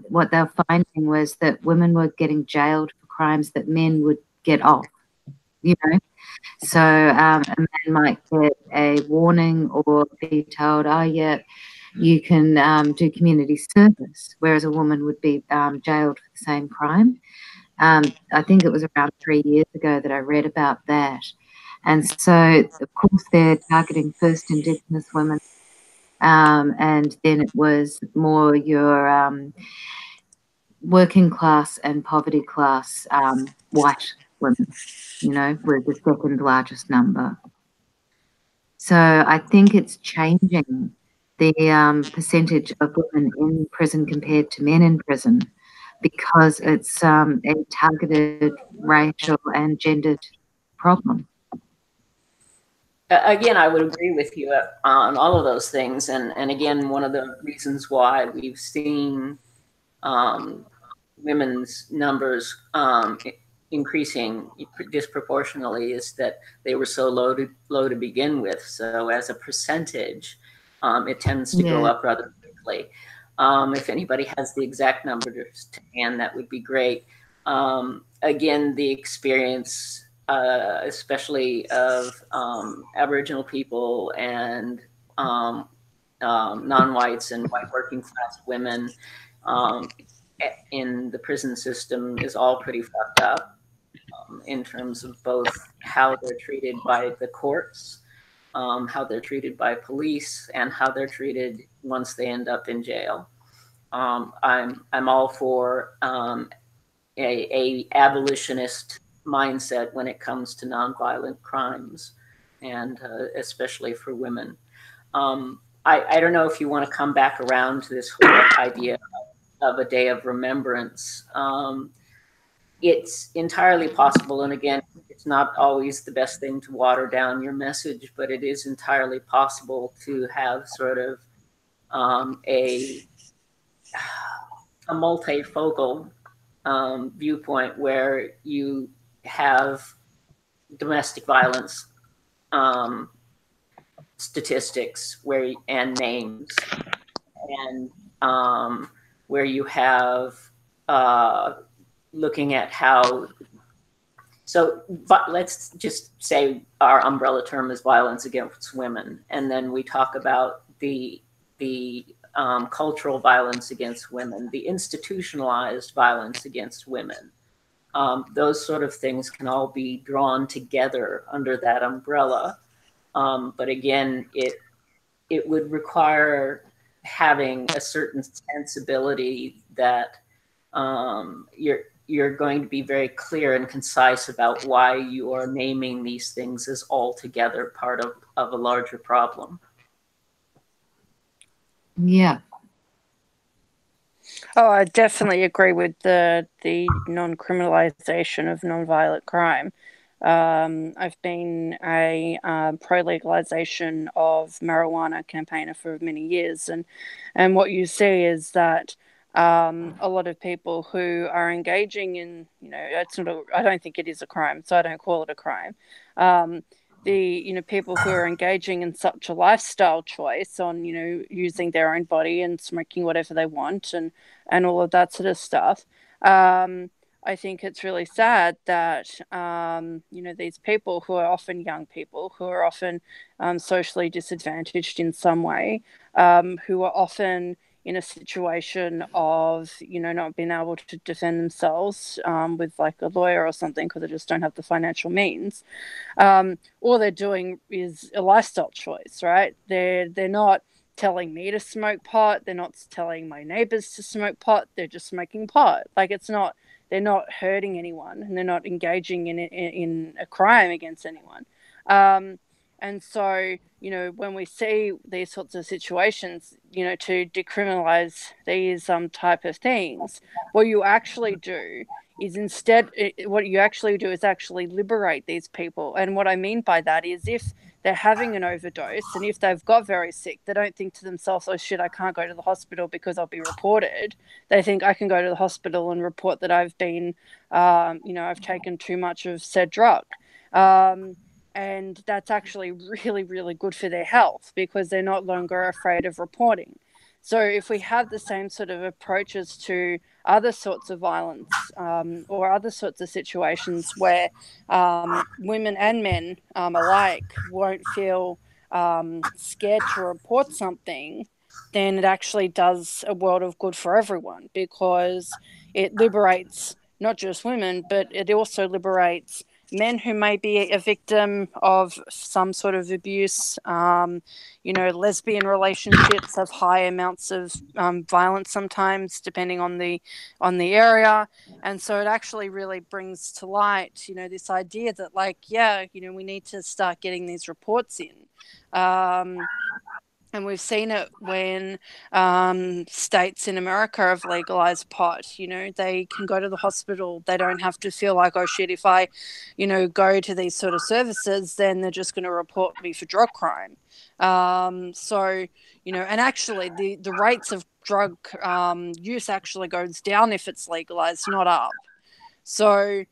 what they were finding was that women were getting jailed for crimes that men would get off, you know. So a man might get a warning or be told, oh, yeah, you can do community service, whereas a woman would be jailed for the same crime. I think it was around 3 years ago that I read about that. And so, of course, they're targeting first Indigenous women, and then it was more your working class and poverty class white women, you know, were the second largest number. So I think it's changing the percentage of women in prison compared to men in prison, because it's a targeted racial and gendered problem. again, I would agree with you on all of those things. And again, one of the reasons why we've seen women's numbers increasing disproportionately is that they were so low to begin with. So as a percentage, it tends to go up rather quickly. If anybody has the exact numbers to hand, that would be great. Again, the experience, especially of Aboriginal people and non-whites and white working class women in the prison system is all pretty fucked up in terms of both how they're treated by the courts, how they're treated by police, and how they're treated once they end up in jail. I'm all for a abolitionist mindset when it comes to nonviolent crimes, and especially for women. I don't know if you want to come back around to this whole idea of a day of remembrance. It's entirely possible, and again, it's not always the best thing to water down your message, but it is entirely possible to have sort of a multifocal viewpoint where you have domestic violence statistics and names, and where you have looking at how. So, but let's just say our umbrella term is violence against women, and then we talk about the cultural violence against women, the institutionalized violence against women. Those sort of things can all be drawn together under that umbrella. But again, it would require having a certain sensibility that you're going to be very clear and concise about why you are naming these things as altogether part of a larger problem. Yeah. Oh, I definitely agree with the non-criminalization of non-violent crime. I've been a pro-legalization of marijuana campaigner for many years, and what you see is that a lot of people who are engaging in, it's not I don't think it is a crime, so I don't call it a crime. The people who are engaging in such a lifestyle choice on using their own body and smoking whatever they want and all of that sort of stuff. I think it's really sad that these people who are often young people who are often socially disadvantaged in some way, who are often in a situation of not being able to defend themselves with like a lawyer or something because they just don't have the financial means. All they're doing is a lifestyle choice, right? They're not telling me to smoke pot. They're not telling my neighbors to smoke pot. They're just smoking pot. Like they're not hurting anyone, and they're not engaging in a crime against anyone. And so, when we see these sorts of situations, to decriminalize these type of things, what you actually do is actually liberate these people. And what I mean by that is if they're having an overdose and if they've got very sick, they don't think to themselves, oh shit, I can't go to the hospital because I'll be reported. They think I can go to the hospital and report that I've been, I've taken too much of said drug. And that's actually really, really good for their health because they're no longer afraid of reporting. So if we have the same sort of approaches to other sorts of violence or other sorts of situations where women and men alike won't feel scared to report something, then it actually does a world of good for everyone because it liberates not just women, but it also liberates men who may be a victim of some sort of abuse. Lesbian relationships have high amounts of violence sometimes, depending on the area, and so it actually really brings to light, this idea that we need to start getting these reports in. And And we've seen it when states in America have legalized pot. You know, they can go to the hospital. They don't have to feel like, oh, shit, if I, you know, go to these sort of services, then they're just going to report me for drug crime. So, you know, and actually the rates of drug use actually goes down if it's legalized, not up. So,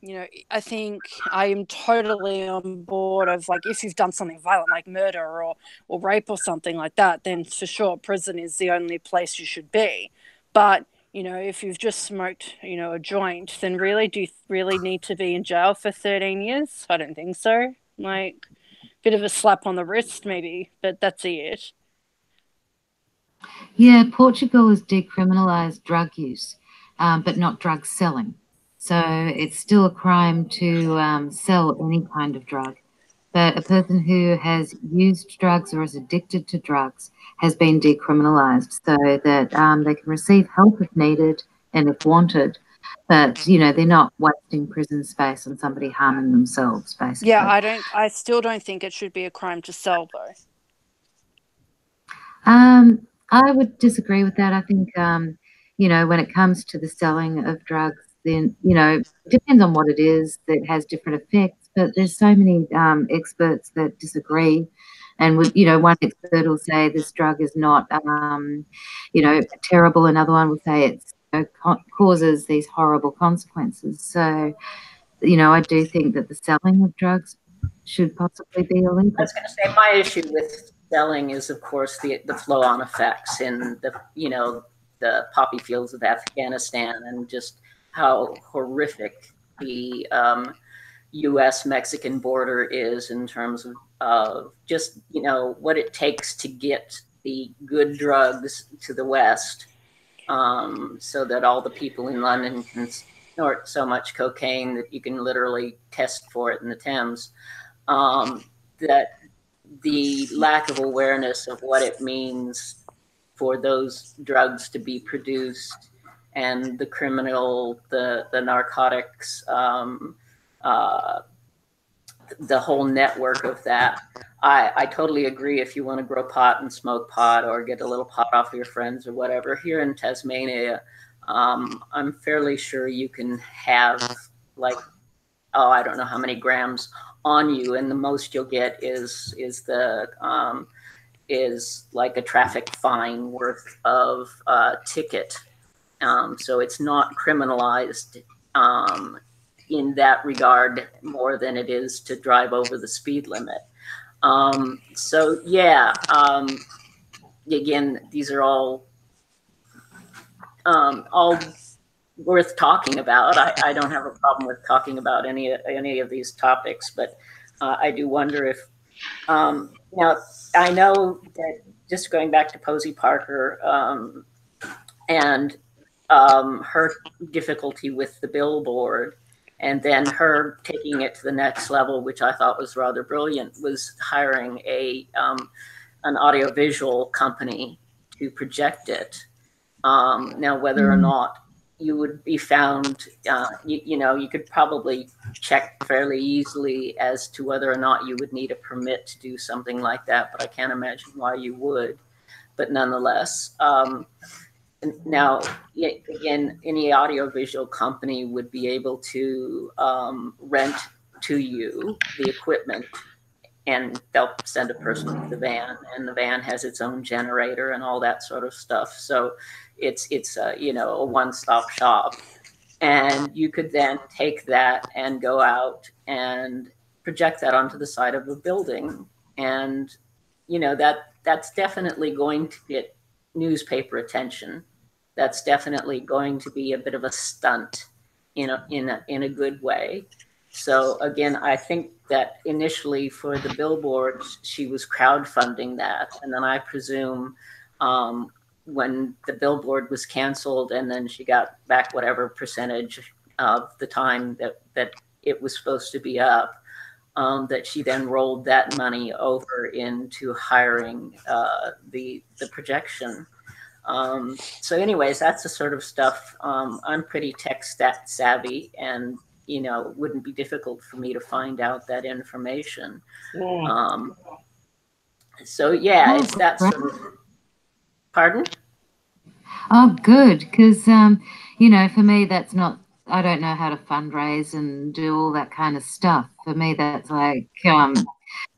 you know, I think I am totally on board of, like, if you've done something violent like murder or rape or something like that, then for sure prison is the only place you should be. But, you know, if you've just smoked, you know, a joint, then really, do you really need to be in jail for 13 years? I don't think so. Like, bit of a slap on the wrist maybe, but that's it. Yeah, Portugal has decriminalised drug use, but not drug selling. So it's still a crime to sell any kind of drug. But a person who has used drugs or is addicted to drugs has been decriminalised so that they can receive help if needed and if wanted. But, you know, they're not wasting prison space on somebody harming themselves, basically. Yeah, I still don't think it should be a crime to sell, though. I would disagree with that. I think, you know, when it comes to the selling of drugs, then, you know, it depends on what it is that has different effects, but there's so many experts that disagree. And, you know, one expert will say this drug is not, you know, terrible. Another one will say it's, you know, causes these horrible consequences. So, you know, I do think that the selling of drugs should possibly be illegal. I was going to say my issue with selling is, of course, the flow-on effects in the, you know, the poppy fields of Afghanistan, and just how horrific the U.S.-Mexican border is in terms of just, you know, what it takes to get the good drugs to the West, so that all the people in London can snort so much cocaine that you can literally test for it in the Thames. That the lack of awareness of what it means for those drugs to be produced, and the criminal, the narcotics, the whole network of that. I totally agree. If you want to grow pot and smoke pot or get a little pot off of your friends or whatever, here in Tasmania, I'm fairly sure you can have, like, oh, I don't know how many grams on you, and the most you'll get is like a traffic fine worth of ticket. So it's not criminalized in that regard more than it is to drive over the speed limit. So yeah, again, these are all worth talking about. I don't have a problem with talking about any of these topics, but I do wonder if now I know that, just going back to Posey Parker and her difficulty with the billboard, and then her taking it to the next level, which I thought was rather brilliant, was hiring an audiovisual company to project it. Now, whether or not you would be found, you know, you could probably check fairly easily as to whether or not you would need a permit to do something like that, but I can't imagine why you would. But nonetheless, now, again, any audiovisual company would be able to rent to you the equipment, and they'll send a person with the van, and the van has its own generator and all that sort of stuff. So it's you know, a one-stop shop, and you could then take that and go out and project that onto the side of a building, and you know, that's definitely going to get newspaper attention. That's definitely going to be a bit of a stunt in a good way. So again, I think that initially for the billboards, she was crowdfunding that, and then I presume when the billboard was canceled, and then she got back whatever percentage of the time that it was supposed to be up, that she then rolled that money over into hiring the projection. So anyways, that's the sort of stuff. I'm pretty tech savvy, and you know, it wouldn't be difficult for me to find out that information. So yeah, Oh, it's that great. sort of. Pardon? Oh, good. Because, for me, that's not, I don't know how to fundraise and do all that kind of stuff. For me, that's like,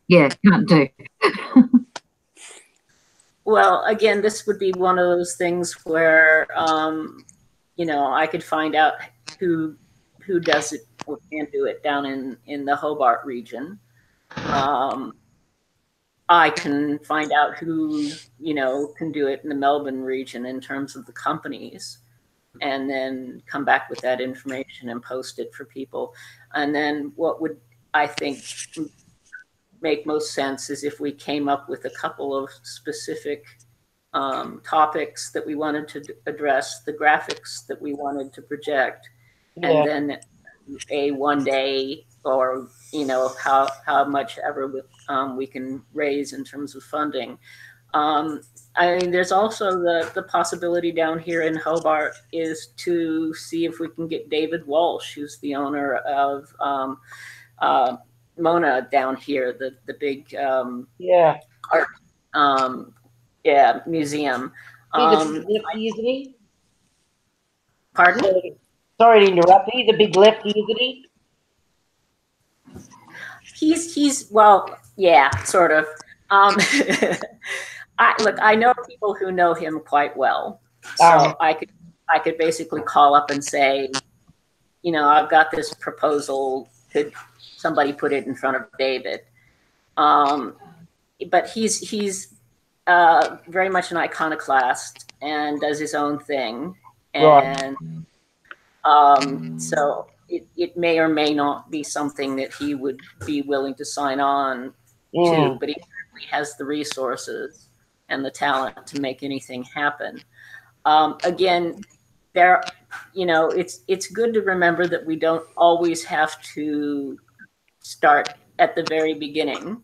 yeah, can't do. Well, again, this would be one of those things where, I could find out who does it or can do it down in the Hobart region. I can find out who, can do it in the Melbourne region in terms of the companies, and then come back with that information and post it for people. And then what would, I think, make most sense is if we came up with a couple of specific topics that we wanted to address, the graphics that we wanted to project, and then a 1 day, or how much ever we can raise in terms of funding. I mean, there's also the possibility down here in Hobart is to see if we can get David Walsh, who's the owner of Mona down here, the big art museum. He's a big lefty, isn't he? Pardon? Sorry to interrupt. He's a big lefty, isn't he? He's well, yeah, sort of. I know people who know him quite well, so I could basically call up and say, I've got this proposal. Could somebody put it in front of David? But he's very much an iconoclast and does his own thing, and so it may or may not be something that he would be willing to sign on to, but he certainly has the resources and the talent to make anything happen. Again, it's good to remember that we don't always have to start at the very beginning.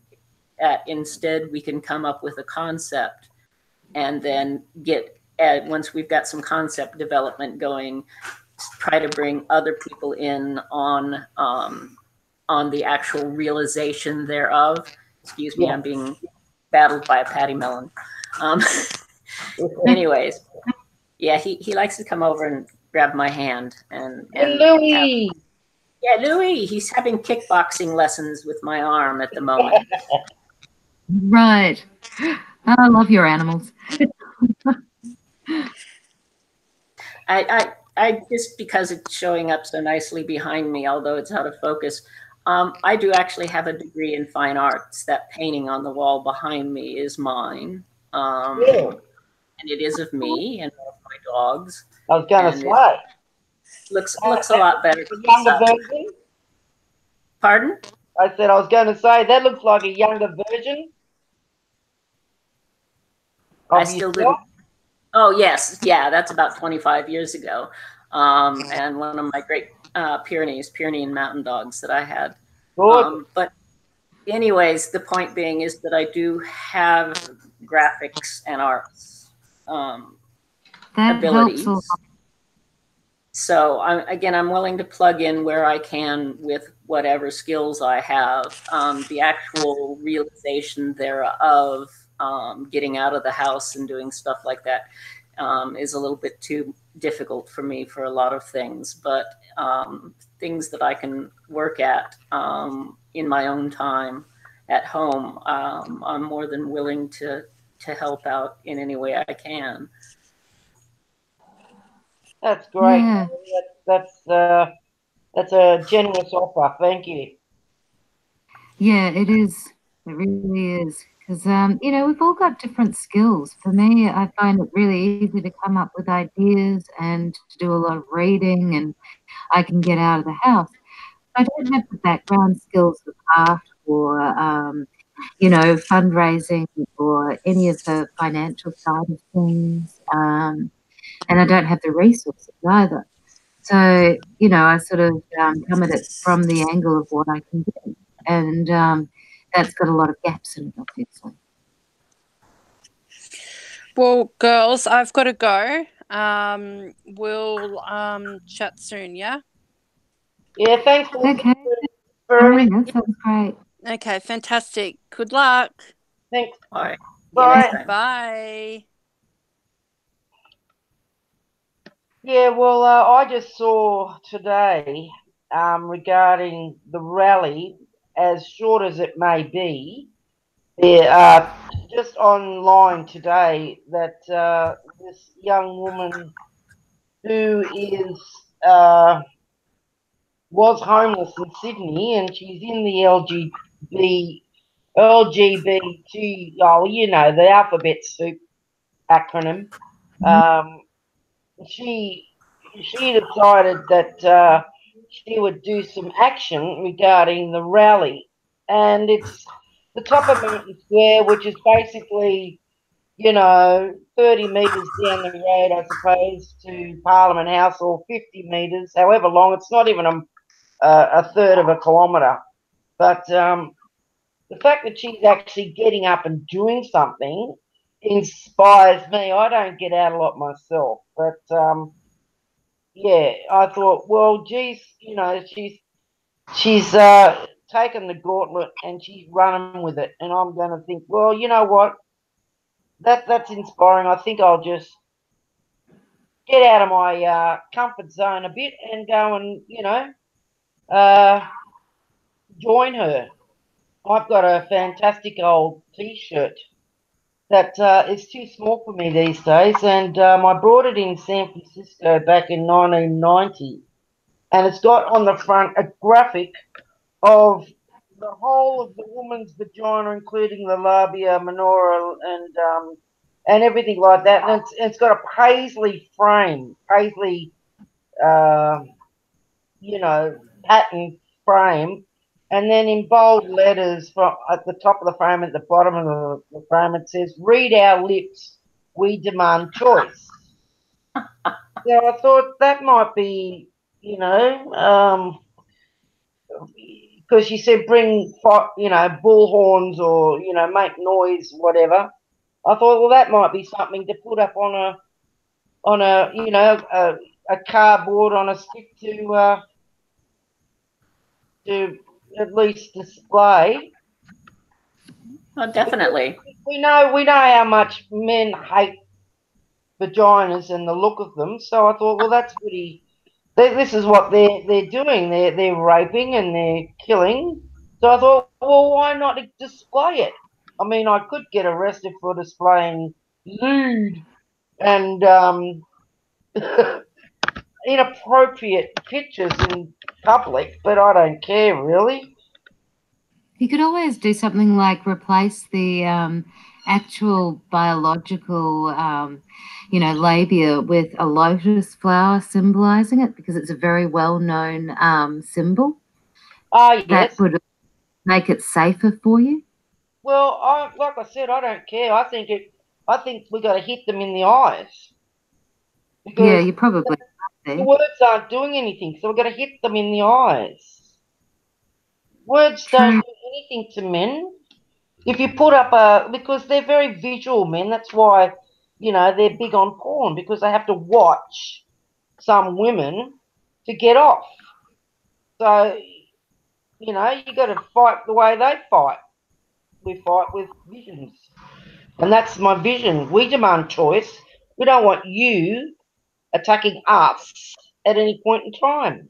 Instead, we can come up with a concept and then once we've got some concept development going, try to bring other people in on the actual realization thereof. Excuse me, I'm being battled by a patty melon. Anyways, yeah, he likes to come over and grab my hand and Louis. Louis. He's having kickboxing lessons with my arm at the moment. Right. I love your animals. I just because it's showing up so nicely behind me, although it's out of focus, I do actually have a degree in fine arts. That painting on the wall behind me is mine. And it is of me and one of my dogs. I was going to say. Looks a lot better. A younger version? Pardon? I said I was going to say, that looks like a younger version. I still didn't. Oh, yes. Yeah, that's about 25 years ago. And one of my great Pyrenean mountain dogs that I had. But anyways, the point being is that I do have graphics and arts abilities. So I'm willing to plug in where I can with whatever skills I have. The actual realization thereof, getting out of the house and doing stuff like that, is a little bit too difficult for me for a lot of things. But things that I can work at in my own time at home, I'm more than willing to help out in any way I can. That's great. Yeah. That's a generous offer. Thank you. Yeah, it is. It really is. Because, we've all got different skills. For me, I find it really easy to come up with ideas and to do a lot of reading, and I can get out of the house. I don't have the background skills of art or, fundraising or any of the financial side of things. And I don't have the resources either. So, I sort of come at it from the angle of what I can do. And that's got a lot of gaps in it, obviously. Well, girls, I've got to go. We'll chat soon, yeah? Yeah, thanks. Okay. That sounds great. Okay, fantastic. Good luck. Thanks. All right. See you Bye. next time. Bye. Yeah, well, I just saw today regarding the rally, as short as it may be, just online today that this young woman who is was homeless in Sydney, and she's in the LGBT, oh, you know, the alphabet soup acronym. She decided that she would do some action regarding the rally, and it's the top of Mountain Square, which is basically, you know, 30 metres down the road, I suppose, to Parliament House, or 50 metres, however long. It's not even a third of a kilometre. But the fact that she's actually getting up and doing something inspires me. I don't get out a lot myself, but yeah, I thought, well, geez, you know, she's taken the gauntlet and she's running with it, and I'm going to think, well, you know what, that's inspiring. I think I'll just get out of my comfort zone a bit and go and, you know, join her. I've got a fantastic old T-shirt that is too small for me these days, and I brought it in San Francisco back in 1990, and it's got on the front a graphic of the whole of the woman's vagina, including the labia minora and everything like that, and it's got a paisley frame, uh, you know, pattern frame, and then in bold letters from at the top of the frame, at the bottom of the frame, it says, "Read our lips, we demand choice." So I thought that might be, you know, because she said bring, you know, bullhorns, or, you know, make noise, whatever. I thought, well, that might be something to put up on a you know, a cardboard on a stick to at least display. Oh, definitely. We know how much men hate vaginas and the look of them. So I thought, well, that's pretty. This is what they're doing. They're raping and they're killing. So I thought, well, why not display it? I mean, I could get arrested for displaying lewd and inappropriate pictures in public, but I don't care really. You could always do something like replace the actual biological, you know, labia with a lotus flower symbolizing it, because it's a very well-known symbol. Ah, That yes. would make it safer for you. Well, like I said, I don't care. I think we got to hit them in the eyes, Yeah, because you probably the do. words aren't doing anything. So we've got to hit them in the eyes. Words don't True. do anything to men. If you put up because they're very visual men. That's why, you know, they're big on porn, because they have to watch some women to get off. So, you know, you got to fight the way they fight. We fight with visions. And that's my vision. We demand choice. We don't want you attacking us at any point in time.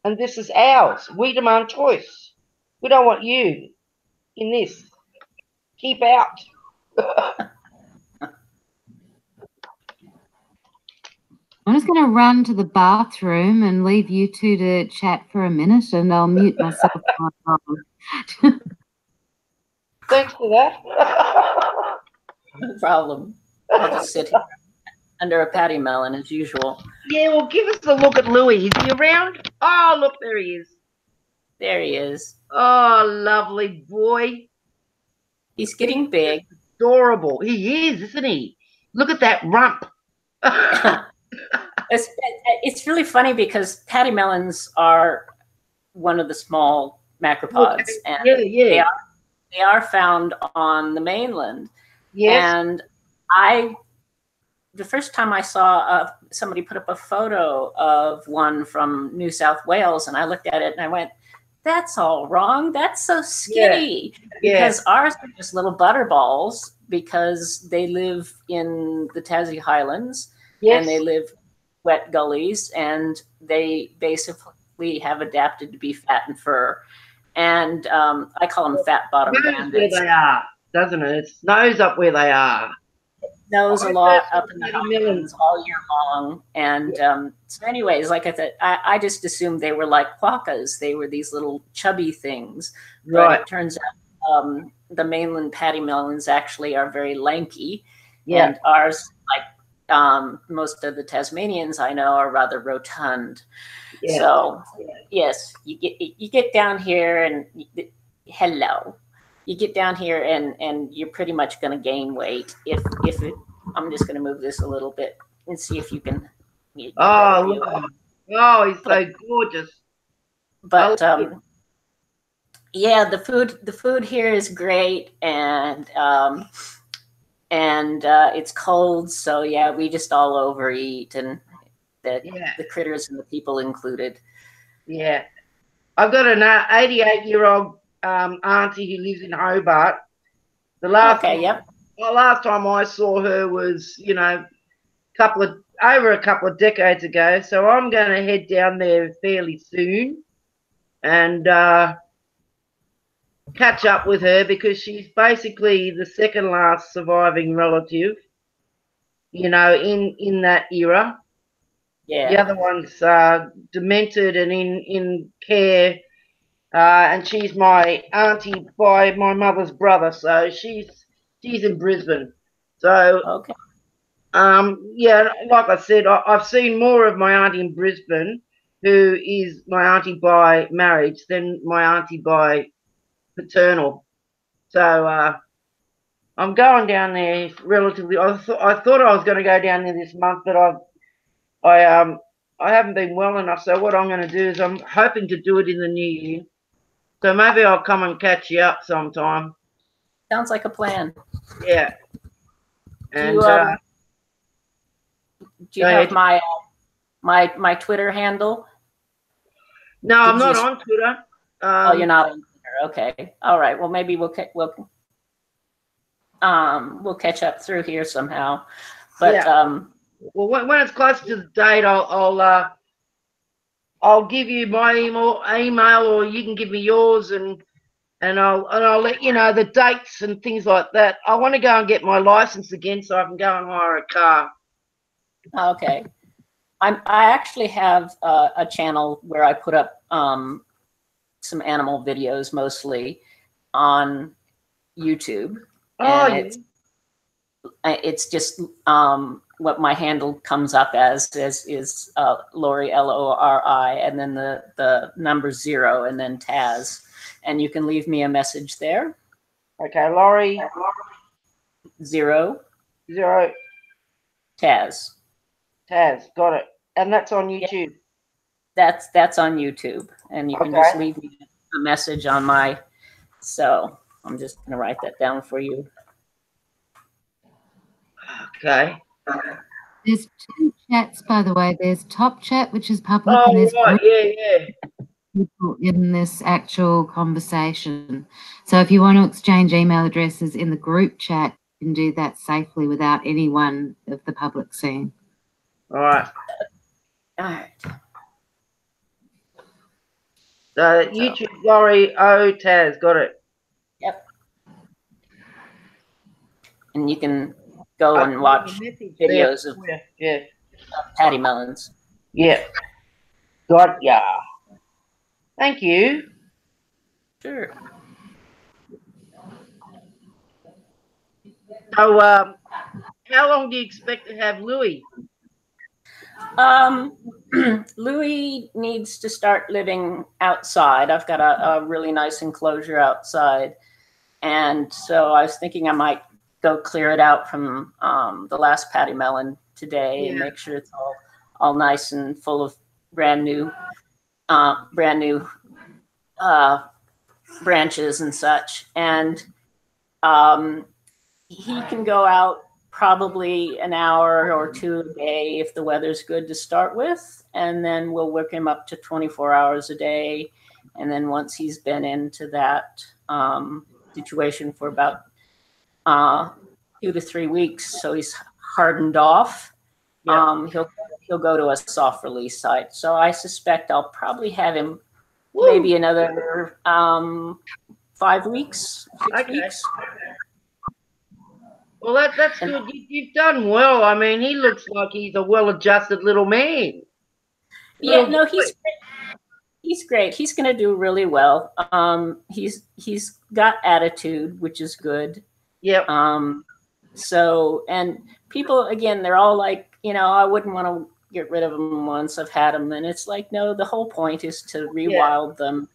And this is ours. We demand choice. We don't want you in this. Keep out. I'm just going to run to the bathroom and leave you two to chat for a minute, and I'll mute myself. Thanks for that. No problem. I'll just sit here under a patty melon as usual. Yeah, well, give us a look at Louis. Is he around? Oh, look, there he is. There he is. Oh, lovely boy. He's getting big. Adorable. He is, isn't he? Look at that rump. It's really funny because patty melons are one of the small macropods, Okay. and Yeah. they are found on the mainland. Yes. And the first time I saw somebody put up a photo of one from New South Wales, and I looked at it and I went, that's all wrong. That's so skinny. Because ours are just little butterballs because they live in the Tassie Highlands and they live wet gullies, and they basically have adapted to be fat and fur. And I call them fat bottom bandits. Where they are, doesn't it? It snows up where they are. Snows a lot up in the Highlands all year long. And so anyways, like I said, I just assumed they were like quokkas. They were these little chubby things. But it turns out the mainland pattymellons actually are very lanky. And ours, like most of the Tasmanians I know, are rather rotund. So yes, you get down here and hello. You get down here and you're pretty much going to gain weight. I'm just going to move this a little bit and see if you can. Oh, he's so gorgeous. But yeah, the food here is great, and it's cold, so yeah, we just all overeat, and the critters and the people included. Yeah, I've got an 88-year-old auntie who lives in Hobart. The last time I saw her was, you know, over a couple of decades ago. So I'm going to head down there fairly soon and catch up with her, because she's basically the second last surviving relative, you know, in that era. The other one's demented and in care. And she's my auntie by my mother's brother, so she's in Brisbane. So yeah, like I said, I've seen more of my auntie in Brisbane, who is my auntie by marriage, than my auntie by paternal. So I'm going down there relatively. I thought I was going to go down there this month, but I haven't been well enough. So what I'm going to do is I'm hoping to do it in the new year. So maybe I'll come and catch you up sometime. Sounds like a plan. Yeah. And do you have my Twitter handle? No, I'm not on Twitter. Oh, you're not on Twitter. Okay. All right. Well, maybe we'll catch up through here somehow. But well, when it's close to the date, I'll give you my email, or you can give me yours, and I'll let you know the dates and things like that. I want to go and get my license again so I can go and hire a car. Okay. I actually have a channel where I put up some animal videos, mostly on YouTube. And it's just what my handle comes up as is Lori, Lori, and then the number 0 and then Taz, and you can leave me a message there. Okay, Lori 0 Taz, got it. And that's on YouTube. That's on YouTube, and you can just leave me a message on my. So I'm just gonna write that down for you. Okay. There's 2 chats, by the way. There's Top Chat, which is public, and there's people in this actual conversation. So if you want to exchange email addresses in the group chat, you can do that safely without anyone of the public seeing. All right. YouTube, Lori Taz, got it. Yep. And you can go and watch videos of pattymellons. Yeah. Got ya. Thank you. Sure. So, how long do you expect to have Louis? Louis needs to start living outside. I've got a really nice enclosure outside, and so I was thinking I might go clear it out from the last pattymellon today and make sure it's all nice and full of brand new branches and such. And he can go out probably an hour or two a day if the weather's good to start with. And then we'll work him up to 24 hours a day. And then once he's been into that situation for about 2 to 3 weeks, so he's hardened off, he'll go to a soft release site. So I suspect I'll probably have him maybe another 5 weeks, 6 weeks. Well, that's good. You've done well. I mean, he looks like he's a well-adjusted little man. Yeah, no, he's great. He's going to do really well. He's got attitude, which is good. Yep. So, and people, again, they're all like, I wouldn't want to get rid of them once I've had them. And it's like, no, the whole point is to rewild them.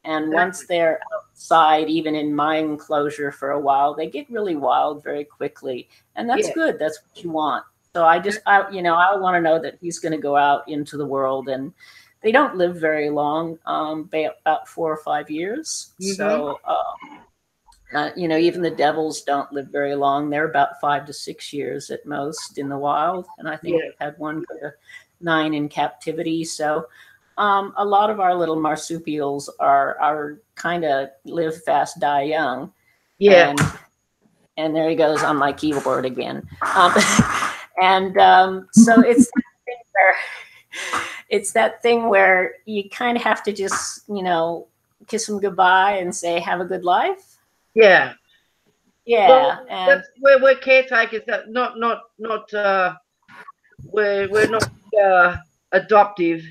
And once they're outside, even in my enclosure for a while, they get really wild very quickly. And that's good. That's what you want. So I want to know that he's going to go out into the world, and they don't live very long, about 4 or 5 years. Mm-hmm. So, even the devils don't live very long. They're about 5 to 6 years at most in the wild. And I think we've had one go to 9 in captivity. So a lot of our little marsupials are kind of live fast, die young. Yeah. And there he goes on my keyboard again. So it's that thing where you kind of have to just, kiss them goodbye and say, have a good life. Yeah. Yeah. Well, that's where we're caretakers. That we're not adoptive,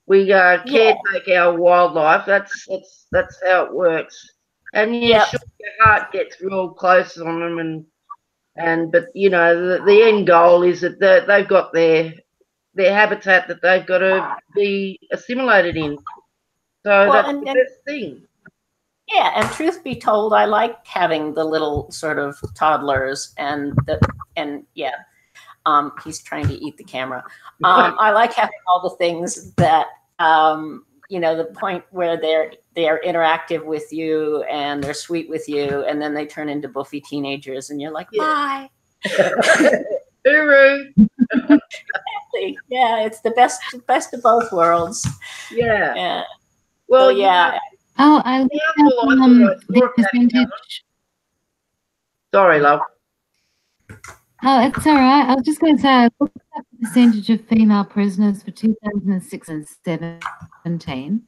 We caretake our wildlife. That's how it works. And sure, your heart gets real close on them, but the end goal is that they've got their habitat that they've got to be assimilated in. So that's the best thing. Yeah, and truth be told, I like having the little sort of toddlers he's trying to eat the camera. I like having all the things that the point where they're interactive with you and they're sweet with you, and then they turn into buffy teenagers, and you're like, bye. Exactly. Yeah, it's the best of both worlds. Yeah. Well, yeah. Oh, I looked up the percentage. Sorry, love. Oh, it's all right. I was just going to say, I looked up the percentage of female prisoners for 2006 and 2017,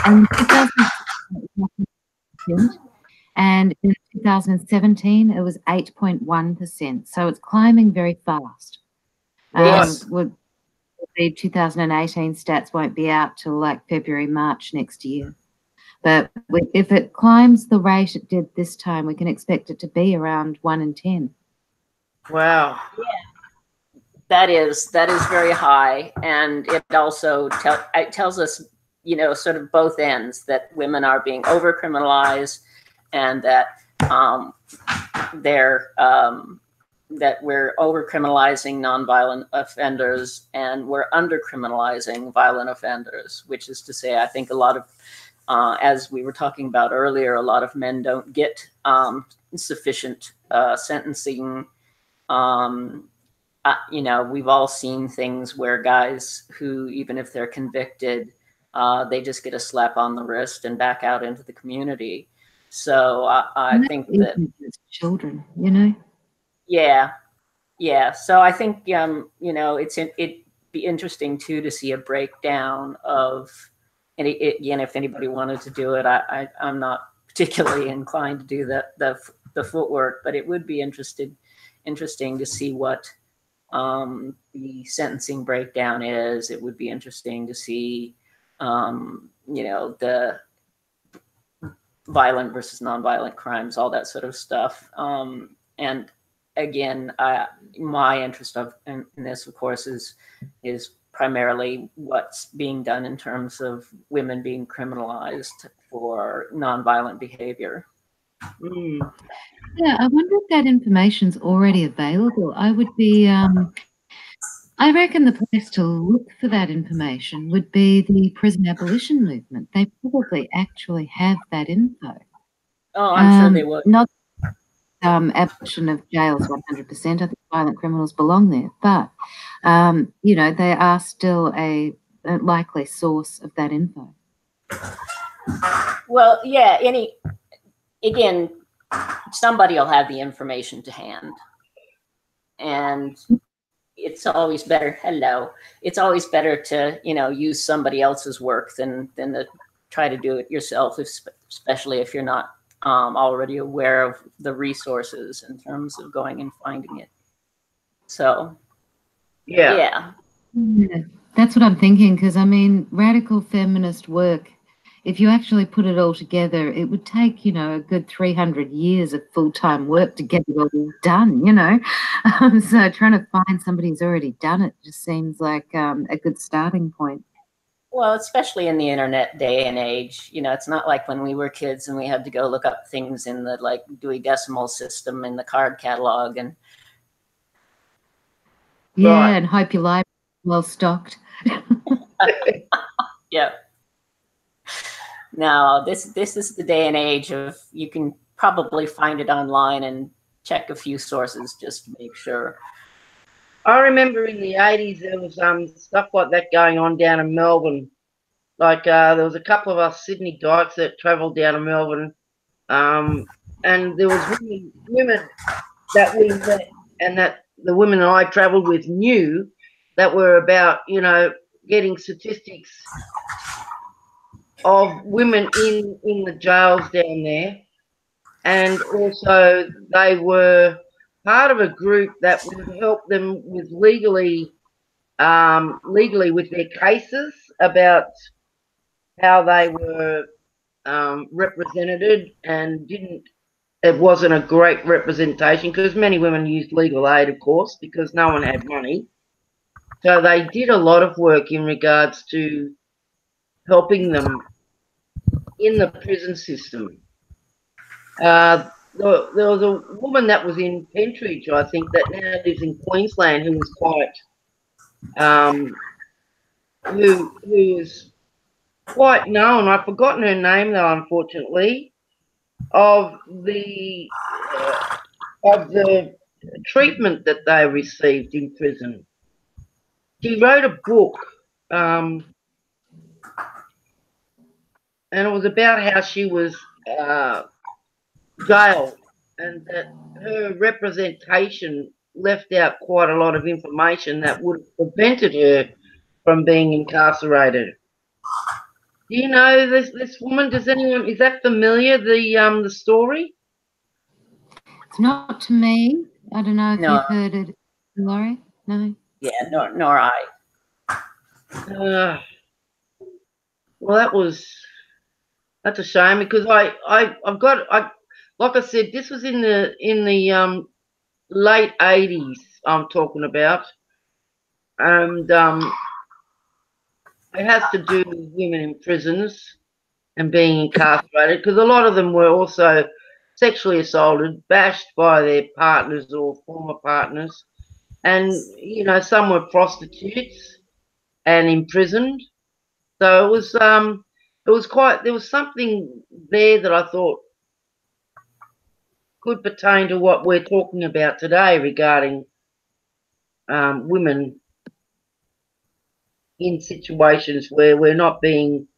and 2016, and in 2017 it was 8.1%. So it's climbing very fast. Yes. The 2018 stats won't be out till like February, March next year. But if it climbs the rate it did this time, we can expect it to be around 1 in 10. Wow. Yeah. That is very high. And it also tells us, sort of both ends, that women are being over-criminalized, and that that we're over-criminalizing nonviolent offenders and we're under-criminalizing violent offenders, which is to say, I think a lot of, as we were talking about earlier, a lot of men don't get sufficient sentencing. We've all seen things where guys who, even if they're convicted, they just get a slap on the wrist and back out into the community. So I think that children, Yeah. So I think it'd be interesting too to see a breakdown of, and again, if anybody wanted to do it, I'm not particularly inclined to do the footwork, but it would be interesting to see what the sentencing breakdown is. It would be interesting to see the violent versus nonviolent crimes, all that sort of stuff. And again, my interest in this, of course, is primarily what's being done in terms of women being criminalized for nonviolent behavior. Mm. Yeah, I wonder if that information's already available. I reckon the place to look for that information would be the prison abolition movement. They probably actually have that info. Oh, I'm sure they would. Not abolition of jails 100%. I think violent criminals belong there, but you know, they are still a likely source of that info. Well, yeah. Again, somebody will have the information to hand, and it's always better. It's always better to, you know, use somebody else's work than to try to do it yourself, especially if you're not already aware of the resources in terms of going and finding it. So, yeah. That's what I'm thinking, because I mean, radical feminist work, if you actually put it all together, it would take, you know, a good 300 years of full-time work to get it all done, you know. So trying to find somebody who's already done it just seems like a good starting point. Well, especially in the internet day and age, you know, it's not like when we were kids and we had to go look up things in the like Dewey Decimal System in the card catalog and and hope your library is well stocked. Yeah. No, this is the day and age of, you can probably find it online and check a few sources just to make sure. I remember in the 80s there was stuff like that going on down in Melbourne. Like there was a couple of us Sydney dykes that travelled down to Melbourne, and there was women that we met and that the women that I travelled with knew that were about, you know, getting statistics of women in the jails down there, and also they were part of a group that would help them with legally with their cases about how they were represented, and it wasn't a great representation because many women used legal aid, of course, because no one had money. So they did a lot of work in regards to helping them in the prison system. There was a woman that was in Pentridge, I think, that now lives in Queensland, who was quite, who was quite known. I've forgotten her name though, unfortunately, of the treatment that they received in prison. She wrote a book, and it was about how she was jailed, and that her representation left out quite a lot of information that would have prevented her from being incarcerated. Do you know this woman? Is that familiar? The story? It's not to me. I don't know if No. you've heard it, Laurie. No. Yeah, nor I. Well, that's a shame, because like I said, this was in the late 80s I'm talking about, and it has to do with women in prisons and being incarcerated, because a lot of them were also sexually assaulted, bashed by their partners or former partners, and you know, some were prostitutes and imprisoned. So there was something there that I thought could pertain to what we're talking about today regarding women in situations where we're being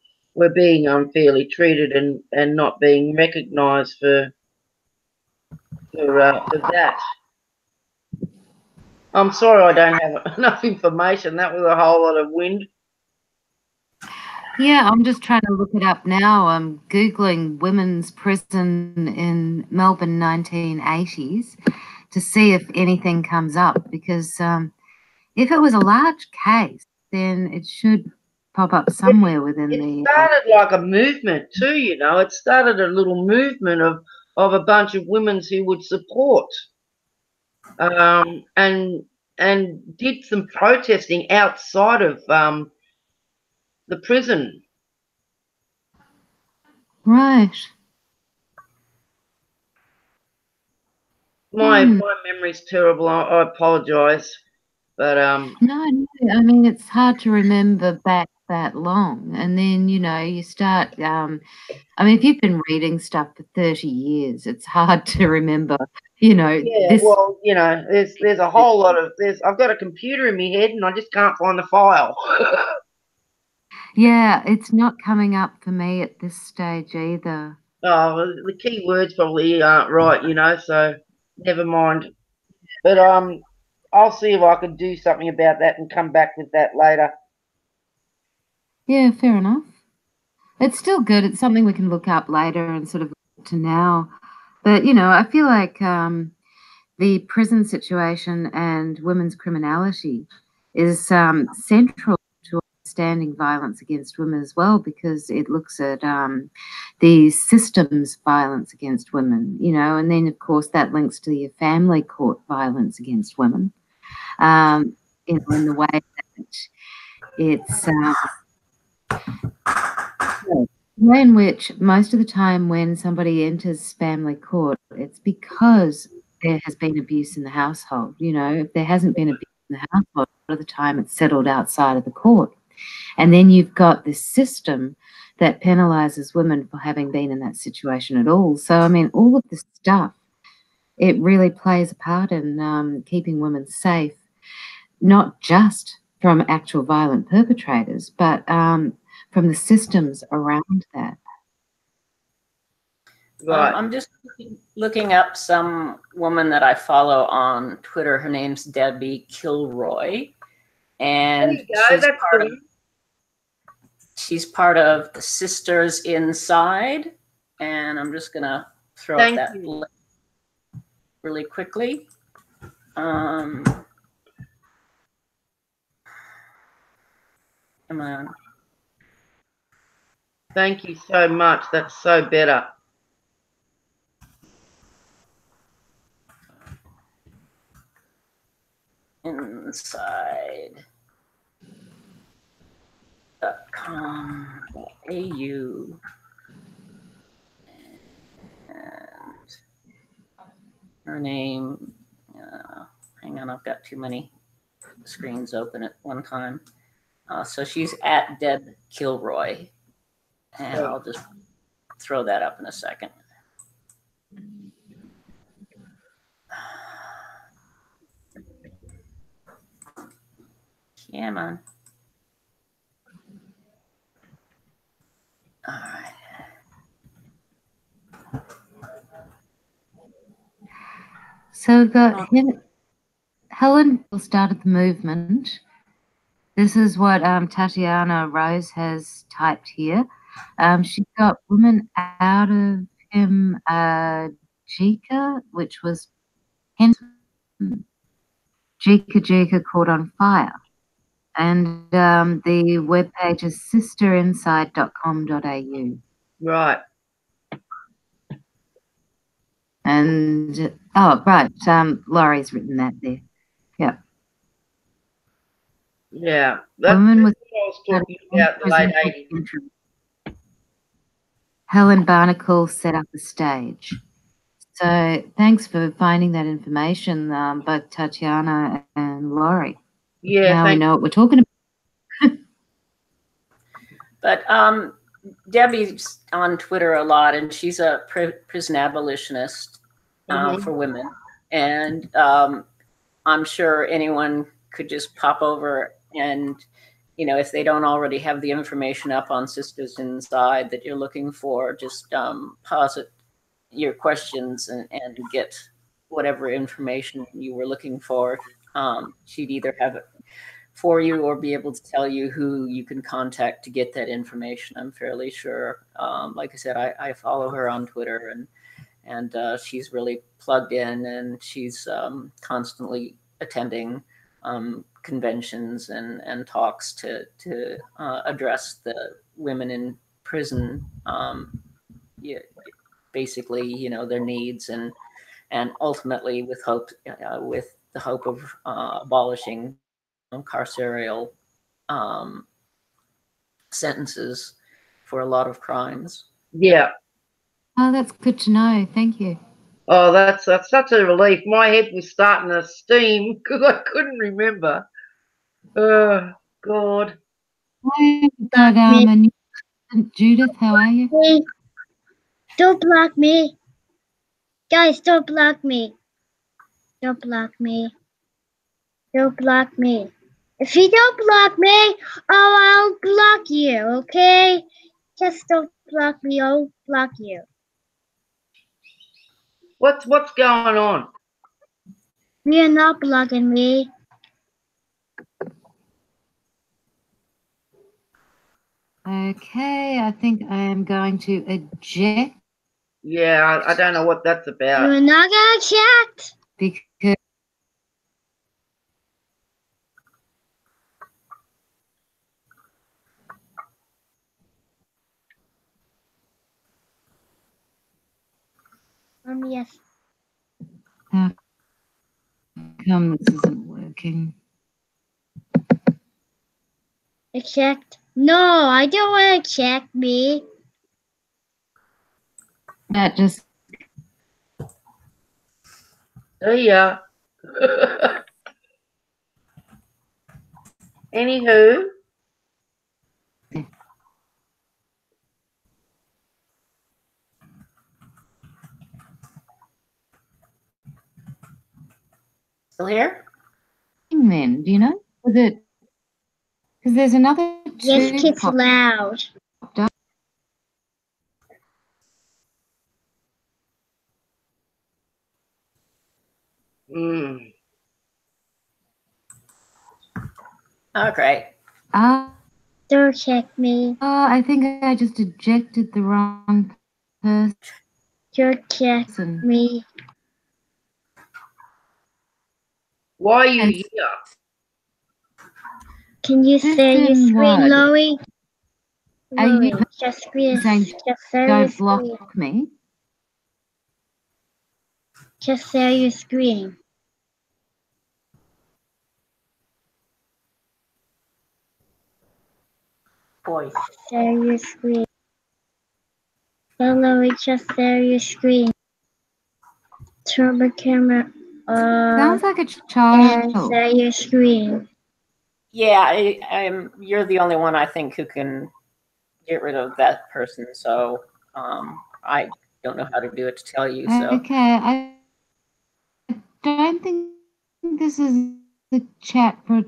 unfairly treated and not being recognised for that. I'm sorry I don't have enough information. That was a whole lot of wind. Yeah, I'm just trying to look it up now. I'm Googling women's prison in Melbourne 1980s to see if anything comes up, because if it was a large case, then it should pop up somewhere within the... It started like a movement too, you know. It started a little movement of a bunch of women who would support and did some protesting outside of the prison. Right. My memory's terrible. I apologise, but No, I mean, it's hard to remember back that long, and then you know you start. I mean, if you've been reading stuff for 30 years, it's hard to remember You know, Yeah, well, you know, there's a whole lot of I've got a computer in my head and I just can't find the file. yeah, it's not coming up for me at this stage either. Oh, the key words probably aren't right, you know, so never mind. But I'll see if I can do something about that and come back with that later. Yeah, fair enough. It's still good. It's something we can look up later and sort of to now. But, you know, I feel like the prison situation and women's criminality is central to understanding violence against women as well, because it looks at the system's violence against women, you know, and then, of course, that links to the family court violence against women, you know, in the way that it's way in which most of the time when somebody enters family court, it's because there has been abuse in the household. You know, if there hasn't been abuse in the household, a lot of the time it's settled outside of the court. And then you've got this system that penalizes women for having been in that situation at all. So, I mean, all of this stuff, it really plays a part in keeping women safe, not just from actual violent perpetrators, but from the systems around that. Right. I'm just looking up some woman that I follow on Twitter. Her name's Debbie Kilroy, and she's part of the Sisters Inside. And I'm just gonna throw up that link really quickly. Come on. Thank you so much. That's so better. Inside.com.au. And her name, hang on, I've got too many screens open at one time. So she's at Deb Kilroy, and I'll just throw that up in a second. Come on. All right. So we've got Helen started the movement. This is what Tatiana Rose has typed here. She got women out of him, Jika, which was Jika caught on fire. And the webpage is sisterinside.com.au. Right. And, oh, right, Laurie's written that there. Yeah. Yeah. That's what I was talking about the late 80s. Helen Barnacle set up the stage. So thanks for finding that information, both Tatiana and Laurie. Yeah, now we know what we're talking about. But Debbie's on Twitter a lot, and she's a prison abolitionist for women. And I'm sure anyone could just pop over and, you know, if they don't already have the information up on Sisters Inside that you're looking for, just posit your questions and get whatever information you were looking for. She'd either have it for you or be able to tell you who you can contact to get that information. I'm fairly sure. Like I said, I follow her on Twitter, and she's really plugged in, and she's constantly attending conventions and talks to address the women in prison, basically, you know, their needs, and ultimately with the hope of abolishing carceral sentences for a lot of crimes. Yeah. Oh, that's good to know. Thank you. Oh, that's such a relief. My head was starting to steam because I couldn't remember. Oh, God. Judith, how are you? Hey, don't block me. Guys, don't block me. Don't block me. Don't block me. If you don't block me, I'll block you, okay? Just don't block me, I'll block you. What's going on? You're not blocking me. Okay, I think I am going to eject. Yeah, I don't know what that's about. You're not gonna check. Because Yes. how come this isn't working? Checked. No, I don't want to check me. That just See ya. Anywho. Still here? then, do you know? Was it because there's another Yes, two kids popped loud. up. Mm. Oh, great. Don't check me. I think I just ejected the wrong Don't check person. me. Why are you And- here? Can you say your Listen, screen, what? Lori? Are Lori, you just screen. saying Just say your don't screen. block me? Just say your screen. Boy. Share your screen. So Lori, just share your screen. Turn the camera Sounds like a and child. share your screen. Yeah, you're the only one I think who can get rid of that person. So I don't know how to do it to tell you. So Okay, I don't think this is the chat for a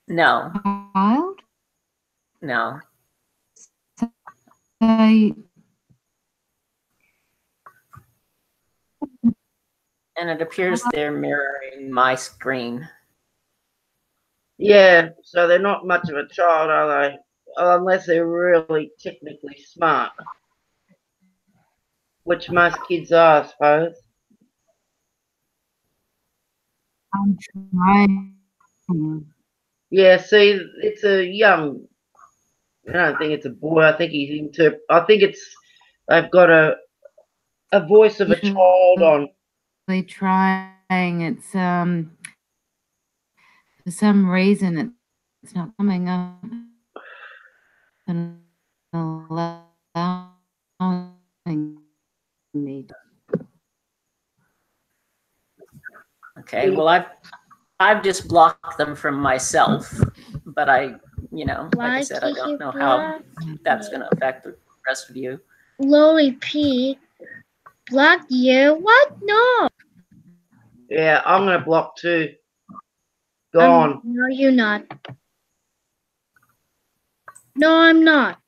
no, child. no. So, And it appears they're mirroring my screen. Yeah, so they're not much of a child, are they? Unless they're really technically smart. Which most kids are, I suppose. I'm trying. Yeah, see, it's a young. I don't think it's a boy. I think he's into. I think it's. They've got a voice of a child on. Really trying. It's for some reason it's not coming up and allowing me. Okay, well I've just blocked them from myself, but like I said, I don't know how that's going to affect the rest of you. Lori P. Block you? What? No. Yeah, I'm gonna block too. Gone. No, you're not. No, I'm not.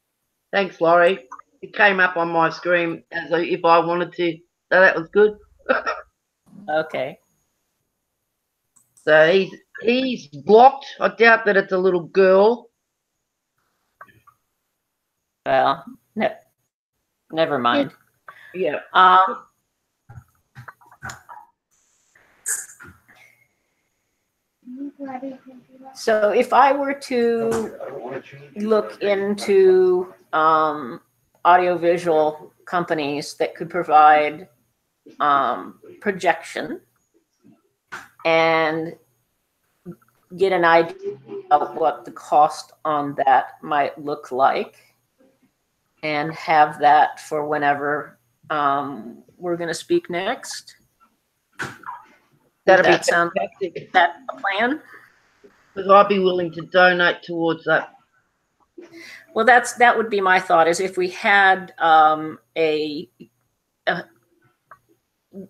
Thanks, Laurie. It came up on my screen as if I wanted to. So that was good. Okay. So he's blocked. I doubt that it's a little girl. Well, never mind. Yeah. So if I were to look into audiovisual companies that could provide projection and get an idea of what the cost on that might look like and have that for whenever we're going to speak next. That'd That be sound fantastic. that a plan? Because I'd be willing to donate towards that. Well, that would be my thought, is if we had a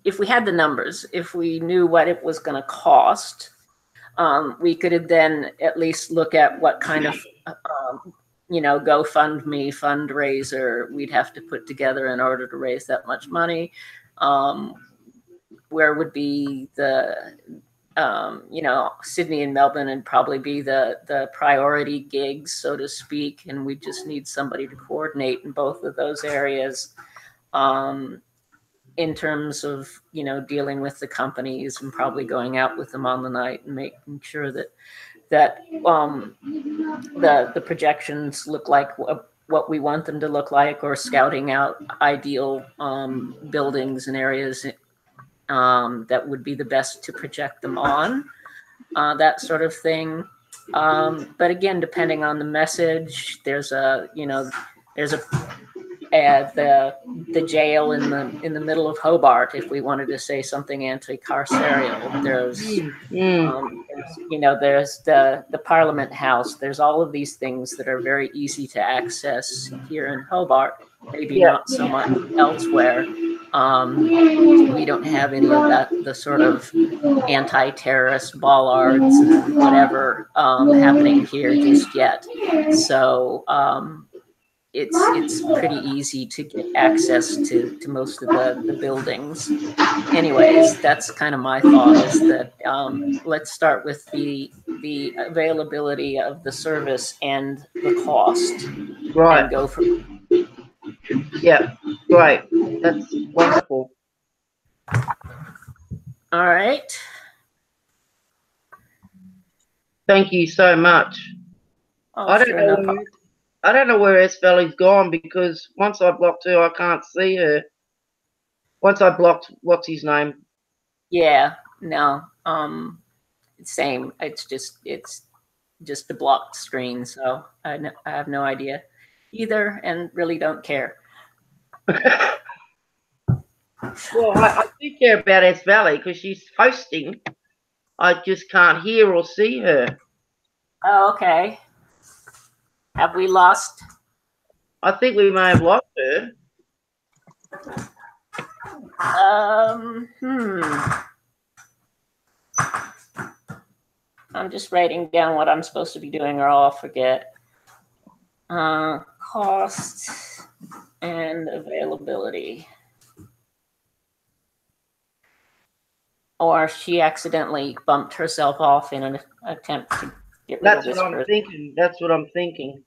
if we had the numbers, if we knew what it was going to cost, we could then at least look at what kind of, GoFundMe fundraiser we'd have to put together in order to raise that much money. Where would be the, Sydney and Melbourne would probably be the priority gigs, so to speak, and we just need somebody to coordinate in both of those areas. In terms of, dealing with the companies and probably going out with them on the night and making sure that the projections look like what we want them to look like, or scouting out ideal buildings and areas that would be the best to project them on, that sort of thing. But again, depending on the message, there's the jail in the middle of Hobart. If we wanted to say something anti-carceral, there's the Parliament House. There's all of these things that are very easy to access here in Hobart. Maybe not so much elsewhere. We don't have any of that, the sort of anti-terrorist bollards and whatever happening here just yet. So it's pretty easy to get access to most of the buildings. Anyways, that's kind of my thought, is that let's start with the availability of the service and the cost. Right. And go from. Yeah, great. That's wonderful. All right. Thank you so much. Oh, I sure, don't know where S Valley's gone, because once I blocked her, I can't see her. Once I blocked, what's his name? Yeah, no. Same. It's just a blocked screen, so I have no idea either, and really don't care. Well, I do care about S Valley because she's hosting. I just can't hear or see her. Oh, okay. Have we lost? I think we may have lost her. I'm just writing down what I'm supposed to be doing, or I'll forget. Cost and availability. Or she accidentally bumped herself off in an attempt to get rid of this person. That's what I'm thinking.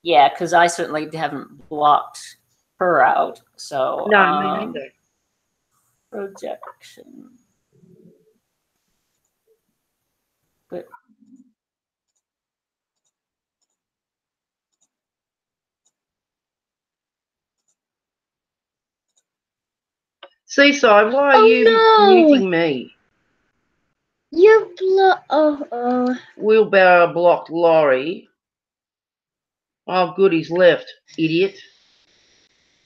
Yeah, because I certainly haven't blocked her out. So no, me neither. Projection. But Seaside, why are you muting me? You Wheelbarrow blocked Laurie. Oh, good, he's left, idiot.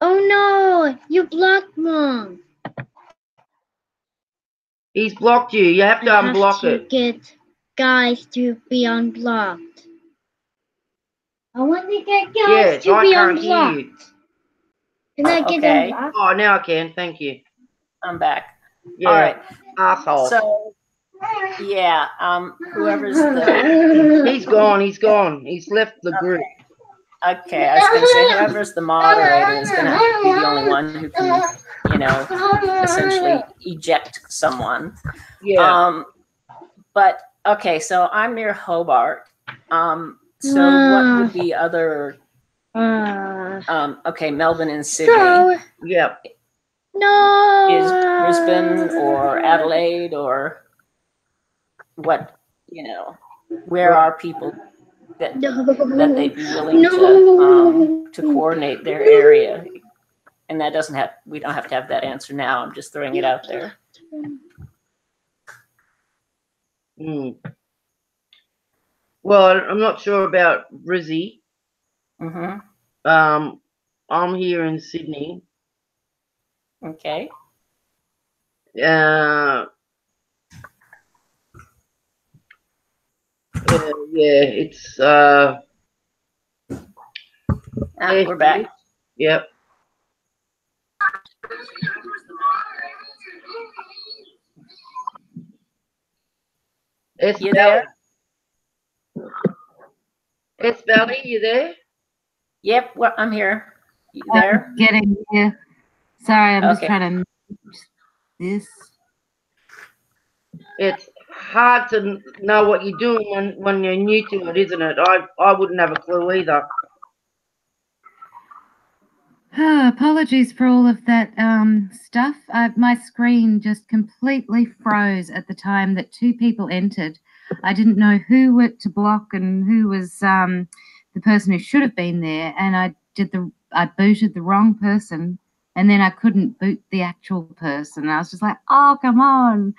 Oh no, you blocked Mom. He's blocked you. You have to unblock it. Get guys to be unblocked. I want to get guys to be unblocked. Can I get unblocked? Oh, now I can. Thank you. I'm back. Yeah. All right. Asshole. So, yeah. Whoever's the. He's gone. He's gone. He's left the group. Okay, I was going to say whoever's the moderator is going to have to be the only one who can, essentially eject someone. Yeah. But okay, so I'm near Hobart. So what would be other? Okay, Melbourne and Sydney. No. Yep. No. Is Brisbane or Adelaide or what? Where are people that they'd be willing to coordinate their area? And that we don't have to have that answer now. I'm just throwing it out there. Well, I'm not sure about Brizzy. Mm-hmm. I'm here in Sydney. Okay. Yeah, it's we're back. Yep. S You Valley. there? S Valley, you there? Yep, well, I'm here. You there? I'm getting here. Sorry, I'm just Okay. trying to manage this. It's hard to know what you're doing when you're new to it, isn't it? I wouldn't have a clue either. Apologies for all of that stuff. My screen just completely froze at the time that two people entered. I didn't know who were to block and who was the person who should have been there, and I booted the wrong person, and then I couldn't boot the actual person. I was just like, oh, come on.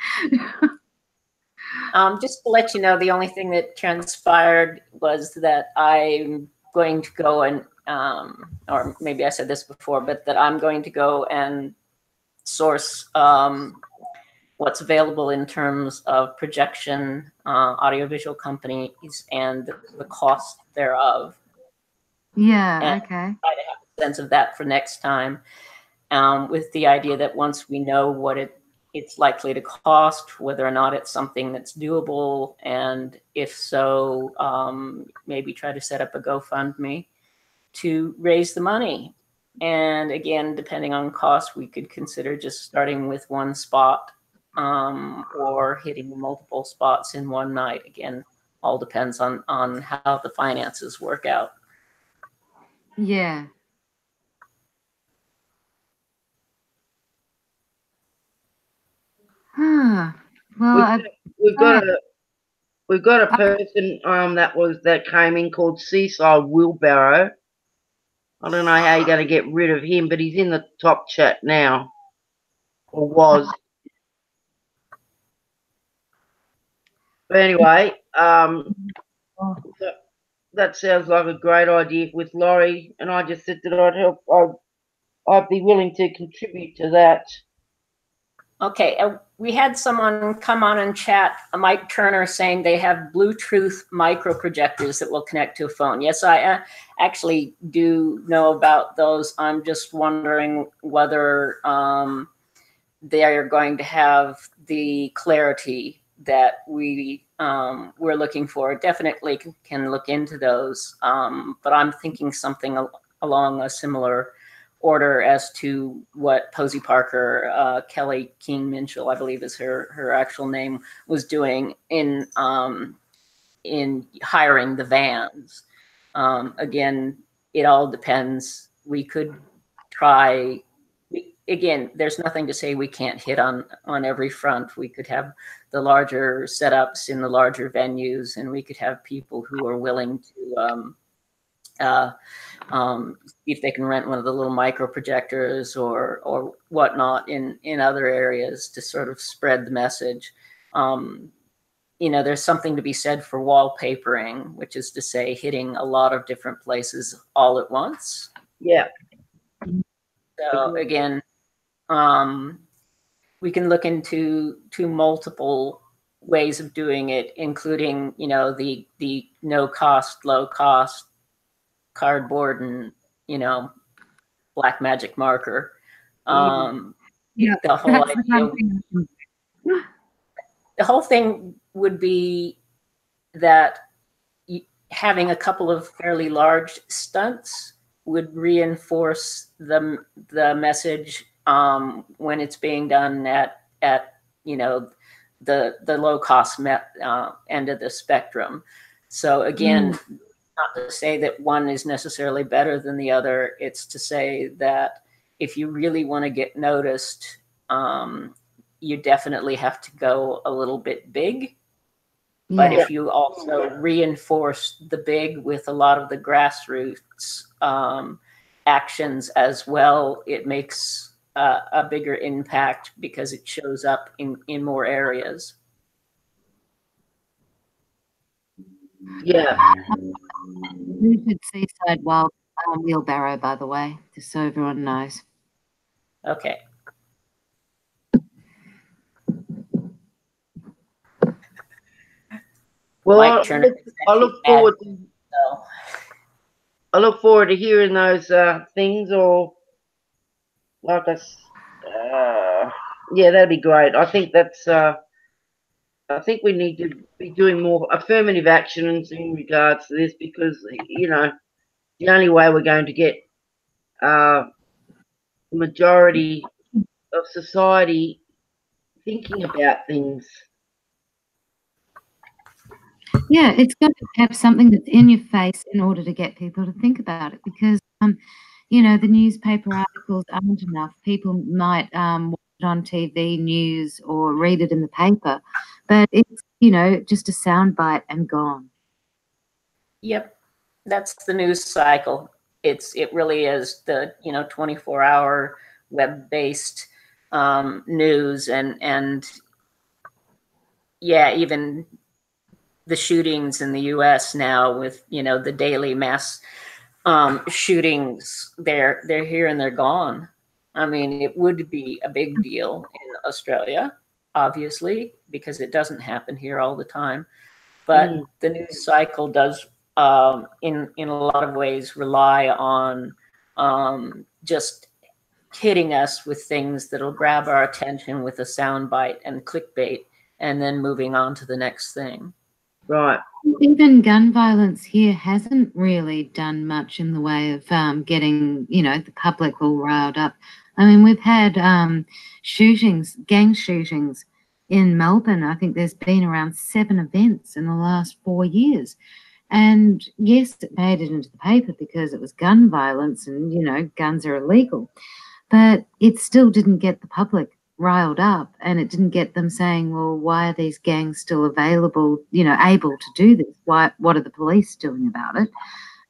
Just to let you know, the only thing that transpired was that I'm going to go and, or maybe I said this before, but that I'm going to go and source what's available in terms of projection, audiovisual companies, and the cost thereof. Yeah, and okay. try to have a sense of that for next time, with the idea that once we know what it's likely to cost, whether or not it's something that's doable, and if so, maybe try to set up a GoFundMe to raise the money. And again, depending on cost, we could consider just starting with one spot, or hitting multiple spots in one night. Again, all depends on how the finances work out. Yeah. Well, We've got a person that came in called Seaside Wheelbarrow. I don't know how you're going to get rid of him, but he's in the top chat now, or was. But anyway, that sounds like a great idea with Laurie, and I just said that I'd help. I'd be willing to contribute to that. Okay, we had someone come on and chat, Mike Turner, saying they have Bluetooth micro projectors that will connect to a phone. Yes, I actually do know about those. I'm just wondering whether they are going to have the clarity that we're looking for. Definitely can look into those, but I'm thinking something along a similar order as to what Posey Parker, Kelly King Minchell, I believe is her actual name, was doing in hiring the vans. Again, it all depends. We could try. Again, there's nothing to say we can't hit on every front. We could have the larger setups in the larger venues, and we could have people who are willing to if they can rent one of the little micro projectors or whatnot in other areas to sort of spread the message. There's something to be said for wallpapering, which is to say hitting a lot of different places all at once. Yeah. So again, we can look into multiple ways of doing it, including, the no cost, low cost cardboard and, black magic marker. yeah, the whole thing would be that having a couple of fairly large stunts would reinforce the message when it's being done at the low cost end of the spectrum. So again, not to say that one is necessarily better than the other. It's to say that if you really want to get noticed, you definitely have to go a little bit big. But if you also reinforce the big with a lot of the grassroots actions as well, it makes a bigger impact because it shows up in more areas. Yeah. Rooted Seaside Wheelbarrow, by the way, just so everyone knows. Okay. Well, I look forward to hearing those things, or like yeah, that'd be great. I think that's I think we need to be doing more affirmative actions in regards to this, because, you know, the only way we're going to get the majority of society thinking about things. Yeah, it's got to have something that's in your face in order to get people to think about it, because, you know, the newspaper articles aren't enough. People might watch it on TV news or read it in the paper, but it's, you know, just a soundbite and gone. Yep, that's the news cycle. It really is the 24-hour web-based news, and yeah, even the shootings in the U.S. now with the daily mass shootings. They're here and they're gone. I mean, it would be a big deal in Australia, obviously, because it doesn't happen here all the time. But the news cycle does, in a lot of ways, rely on just hitting us with things that'll grab our attention with a soundbite and clickbait, and then moving on to the next thing. Right. Even gun violence here hasn't really done much in the way of getting, the public all riled up. I mean, we've had shootings, gang shootings in Melbourne. I think there's been around 7 events in the last 4 years. And yes, it made it into the paper because it was gun violence and, guns are illegal. But it still didn't get the public riled up, and it didn't get them saying, well, why are these gangs still available, able to do this? What are the police doing about it?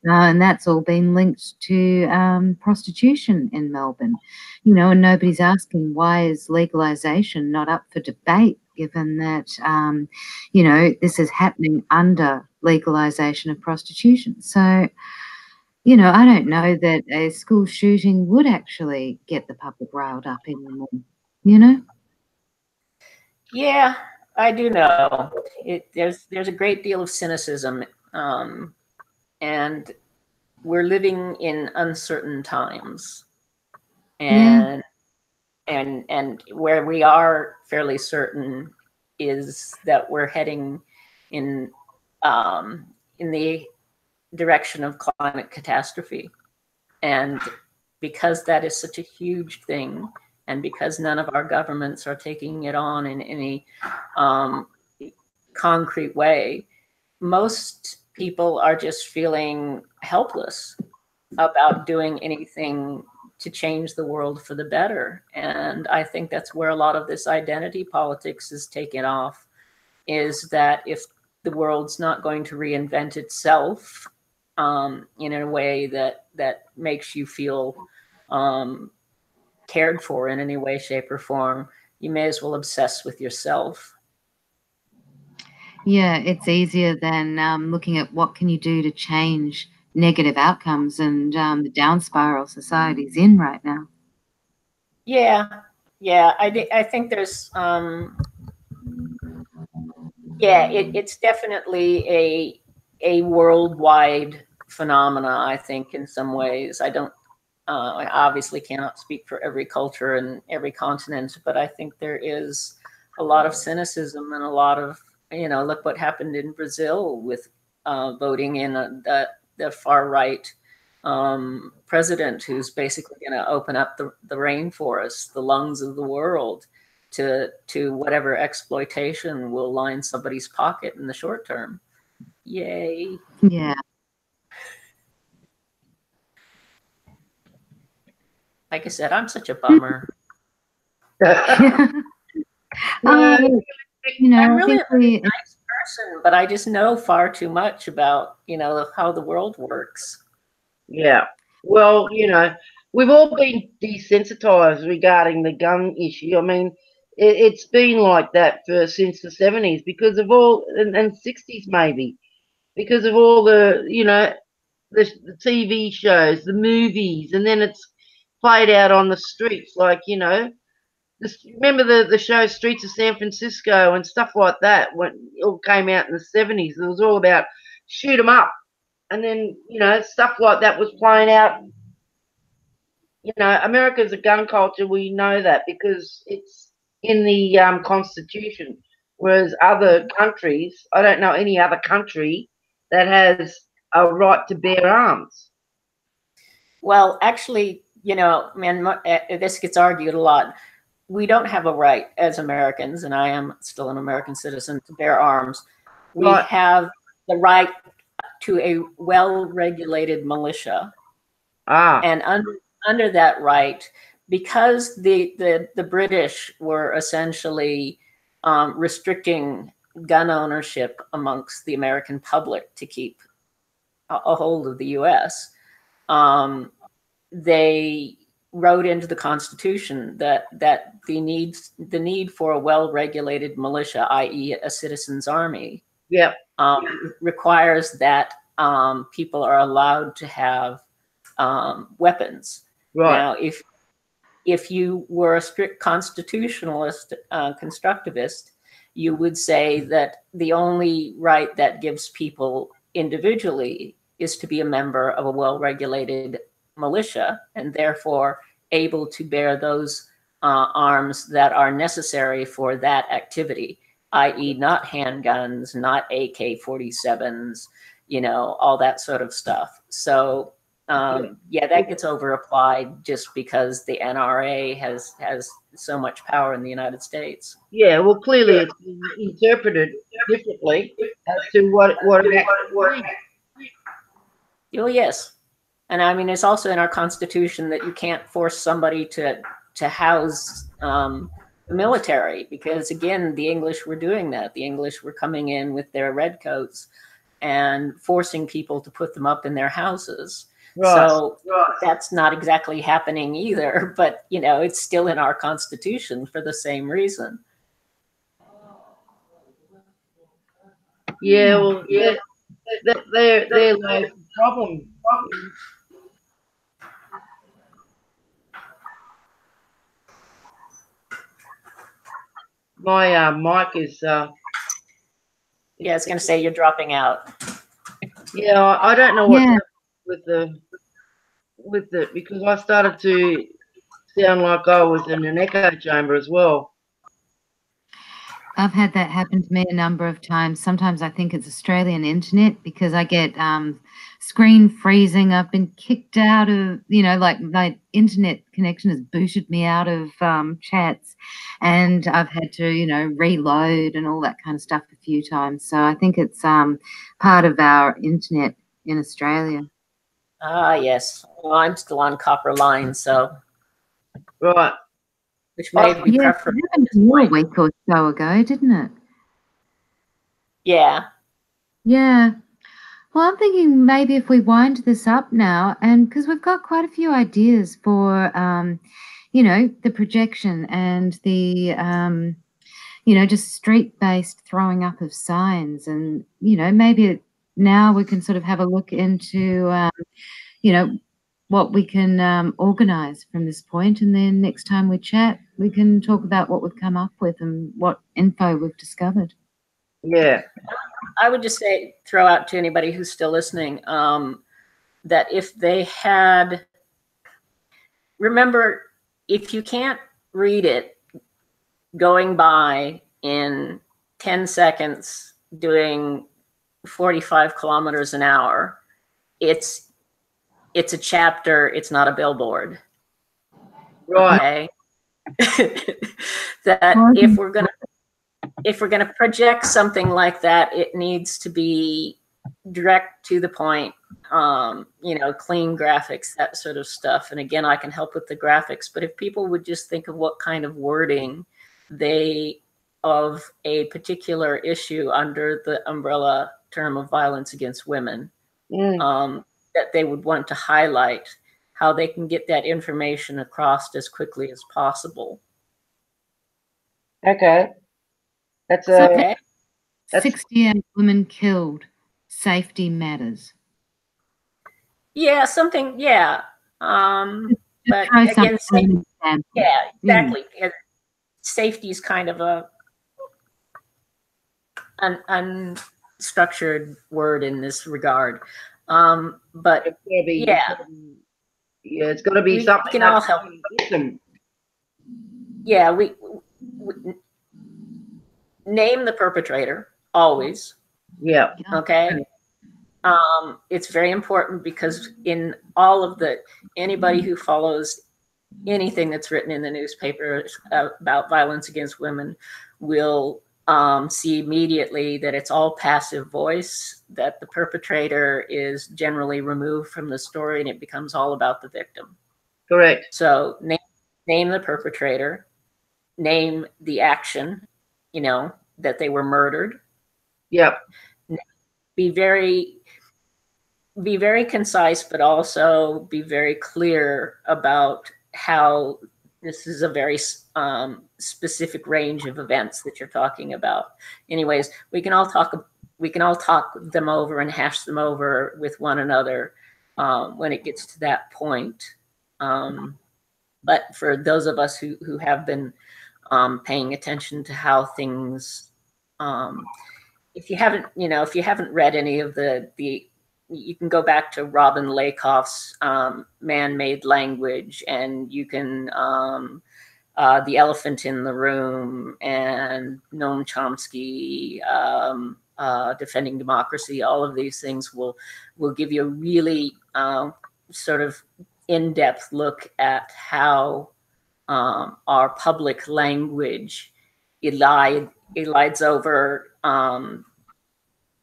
And that's all been linked to prostitution in Melbourne, and nobody's asking, why is legalisation not up for debate, given that, this is happening under legalisation of prostitution. So, I don't know that a school shooting would actually get the public riled up anymore, Yeah, I do know. There's a great deal of cynicism, and we're living in uncertain times. And and where we are fairly certain is that we're heading in the direction of climate catastrophe. And because that is such a huge thing, and because none of our governments are taking it on in any concrete way, most people are just feeling helpless about doing anything to change the world for the better. And I think that's where a lot of this identity politics is taken off, is that if the world's not going to reinvent itself in a way that makes you feel cared for in any way, shape, or form, you may as well obsess with yourself. Yeah, it's easier than looking at what can you do to change negative outcomes and the down spiral society's in right now. Yeah, I think there's it's definitely a worldwide phenomena, I think, in some ways. I obviously cannot speak for every culture and every continent, but I think there is a lot of cynicism and a lot of, look what happened in Brazil with voting in the far right president, who's basically going to open up the rainforest, the lungs of the world, to whatever exploitation will line somebody's pocket in the short term. Yay. Yeah. Like I said, I'm such a bummer. I'm really a nice person, but I just know far too much about, how the world works. Yeah. Well, we've all been desensitized regarding the gun issue. I mean, it's been like that since the 70s because of all, and 60s maybe, because of all the, the TV shows, the movies, and then it's played out on the streets. Like, remember the show Streets of San Francisco and stuff like that, when it all came out in the 70s. It was all about shoot 'em up. And then, stuff like that was playing out. America's a gun culture. We know that because it's in the Constitution. Whereas other countries, I don't know any other country that has a right to bear arms. Well, actually, you know, man, this gets argued a lot. We don't have a right as Americans, and I am still an American citizen, to bear arms. We Right. have the right to a well-regulated militia. And under that right, because the British were essentially restricting gun ownership amongst the American public to keep a hold of the U.S., they wrote into the Constitution that the need for a well-regulated militia, i.e., a citizens' army, requires that people are allowed to have weapons. Right. Now, if you were a strict constitutionalist, constructivist, you would say that the only right that gives people individually is to be a member of a well-regulated militia, and therefore able to bear those arms that are necessary for that activity, i.e. not handguns, not AK-47s, you know, all that sort of stuff. So yeah, that gets over applied just because the NRA has so much power in the United States. Yeah, well, clearly it's been interpreted differently as to what it actually means. Oh, yes. And I mean, it's also in our Constitution that you can't force somebody to house the military, because again, the English were doing that. The English were coming in with their redcoats and forcing people to put them up in their houses. Right. So that's not exactly happening either, but you know, it's still in our Constitution for the same reason. Yeah, well, they're like the problem. My mic is yeah, I was going to say you're dropping out. Yeah, I don't know what's happening with the because I started to sound like I was in an echo chamber as well. I've had that happen to me a number of times. Sometimes I think it's Australian internet because I get screen freezing. I've been kicked out of, you know, like my internet connection has booted me out of chats, and I've had to, you know, reload and all that kind of stuff a few times. So I think it's part of our internet in Australia. Ah, yes. Well, I'm still on copper line, so. Right. Which may be preferable. It happened a week or so ago, didn't it? Yeah. Yeah. Well, I'm thinking maybe if we wind this up now, and because we've got quite a few ideas for, you know, the projection and the, you know, just street-based throwing up of signs, and you know, maybe now we can sort of have a look into, you know, what we can organise from this point, and then next time we chat, we can talk about what we've come up with and what info we've discovered. Yeah. I would just say, throw out to anybody who's still listening, that if they had, remember, if you can't read it going by in 10 seconds doing 45 kilometers an hour, it's a chapter, it's not a billboard. Right. Okay. That if we're gonna project something like that, it needs to be direct to the point, you know, clean graphics, that sort of stuff. And again, I can help with the graphics, but if people would just think of what kind of wording of a particular issue under the umbrella term of violence against women, that they would want to highlight, how they can get that information across as quickly as possible. Okay. That's okay. 68 women killed. Safety matters. Yeah, something. Yeah. But again, yeah, exactly. Safety is kind of an unstructured word in this regard. But it's got to be something. We can all help. Yeah, name the perpetrator always. Yeah. Okay. It's very important because in all of anybody who follows anything that's written in the newspaper about violence against women will see immediately that it's all passive voice, that the perpetrator is generally removed from the story and it becomes all about the victim. Correct. So name the perpetrator, name the action, that they were murdered. Yep. Be very concise, but also be very clear about how this is a very specific range of events that you're talking about. Anyways, we can all talk them over and hash them over with one another when it gets to that point. But for those of us who have been paying attention to how things, if you haven't read any of you can go back to Robin Lakoff's Man-Made Language, and you can The Elephant in the Room and Noam Chomsky, Defending Democracy. All of these things will give you a really sort of in-depth look at how our public language elides over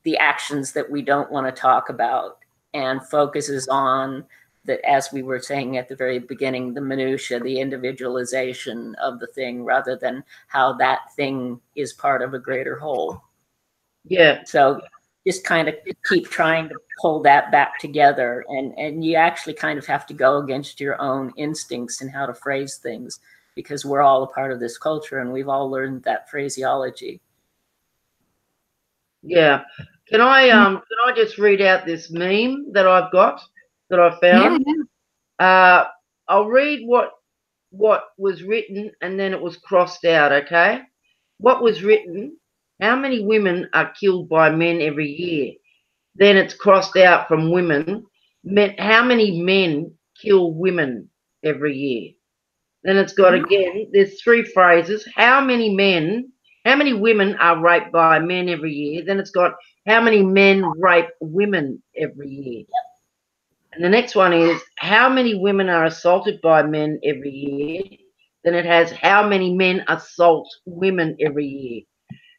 the actions that we don't want to talk about and focuses on that, as we were saying at the very beginning, the minutia, the individualization of the thing, rather than how that thing is part of a greater whole. Yeah. So just kind of keep trying to pull that back together, and you actually kind of have to go against your own instincts in how to phrase things, because we're all a part of this culture and we've all learned that phraseology. Yeah. Can I just read out this meme that I've got, that I found? Yeah. I'll read what was written and then it was crossed out, okay? What was written: how many women are killed by men every year? Then it's crossed out from women. How many men kill women every year? Then it's got again, there's three phrases. How many women are raped by men every year? Then it's got how many men rape women every year? And the next one is how many women are assaulted by men every year? Then it has how many men assault women every year?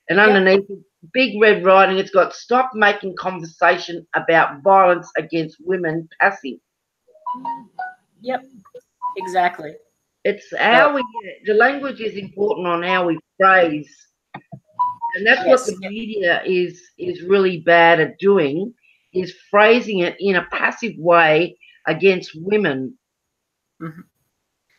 And underneath, big red writing, it's got stop making conversation about violence against women passive. Yep, exactly. It's how the language is important on how we phrase. And that's what the media is really bad at doing, is phrasing it in a passive way against women. Mm-hmm.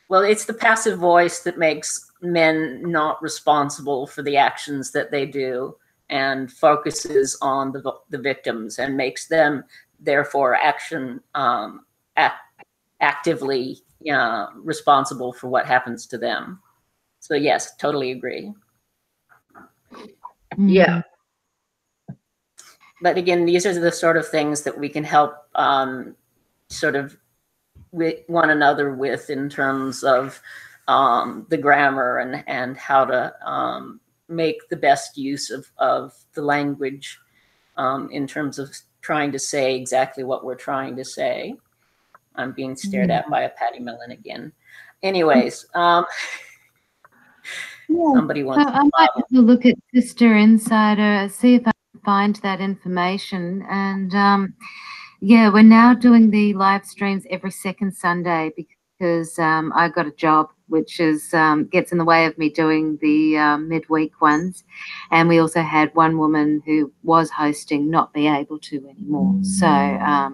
Well, it's the passive voice that makes men not responsible for the actions that they do and focuses on the victims and makes them, therefore, actively responsible for what happens to them. So, yes, totally agree. Yeah. But again, these are the sort of things that we can help sort of with one another with, in terms of the grammar and how to make the best use of the language in terms of trying to say exactly what we're trying to say. I'm being stared at by a Patty Mellon again. Anyways, somebody wants I might have a look at Sister Insider, see if I can find that information. And yeah, we're now doing the live streams every second Sunday because I got a job which is gets in the way of me doing the midweek ones. And we also had one woman who was hosting not be able to anymore. So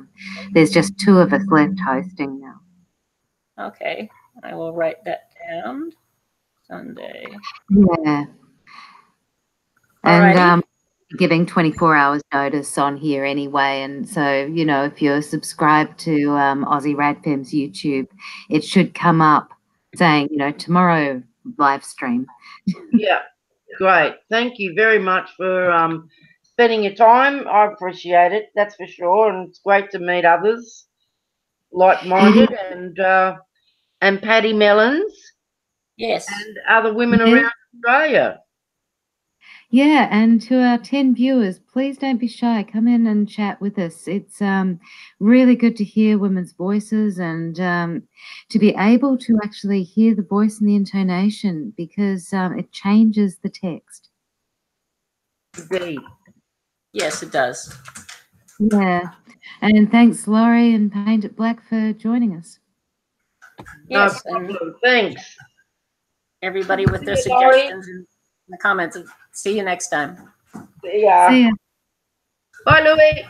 there's just two of us left hosting now. Okay, I will write that down. Sunday. Yeah. And giving 24 hours notice on here anyway. And so, you know, if you're subscribed to Aussie Radfem's YouTube, it should come up saying, you know, tomorrow live stream. Yeah, great. Thank you very much for spending your time. I appreciate it, that's for sure. And it's great to meet others like-minded and Patty Mellons. Yes. And other women around Australia. Yeah, and to our 10 viewers, please don't be shy. Come in and chat with us. It's really good to hear women's voices and to be able to actually hear the voice and the intonation, because it changes the text. Indeed. Yes, it does. Yeah, and thanks, Laurie and Paint It Black, for joining us. Yes, No and problem. Thanks. everybody with their See you, Laurie. suggestions in the comments. See you next time. See ya. See ya. Bye, Louie.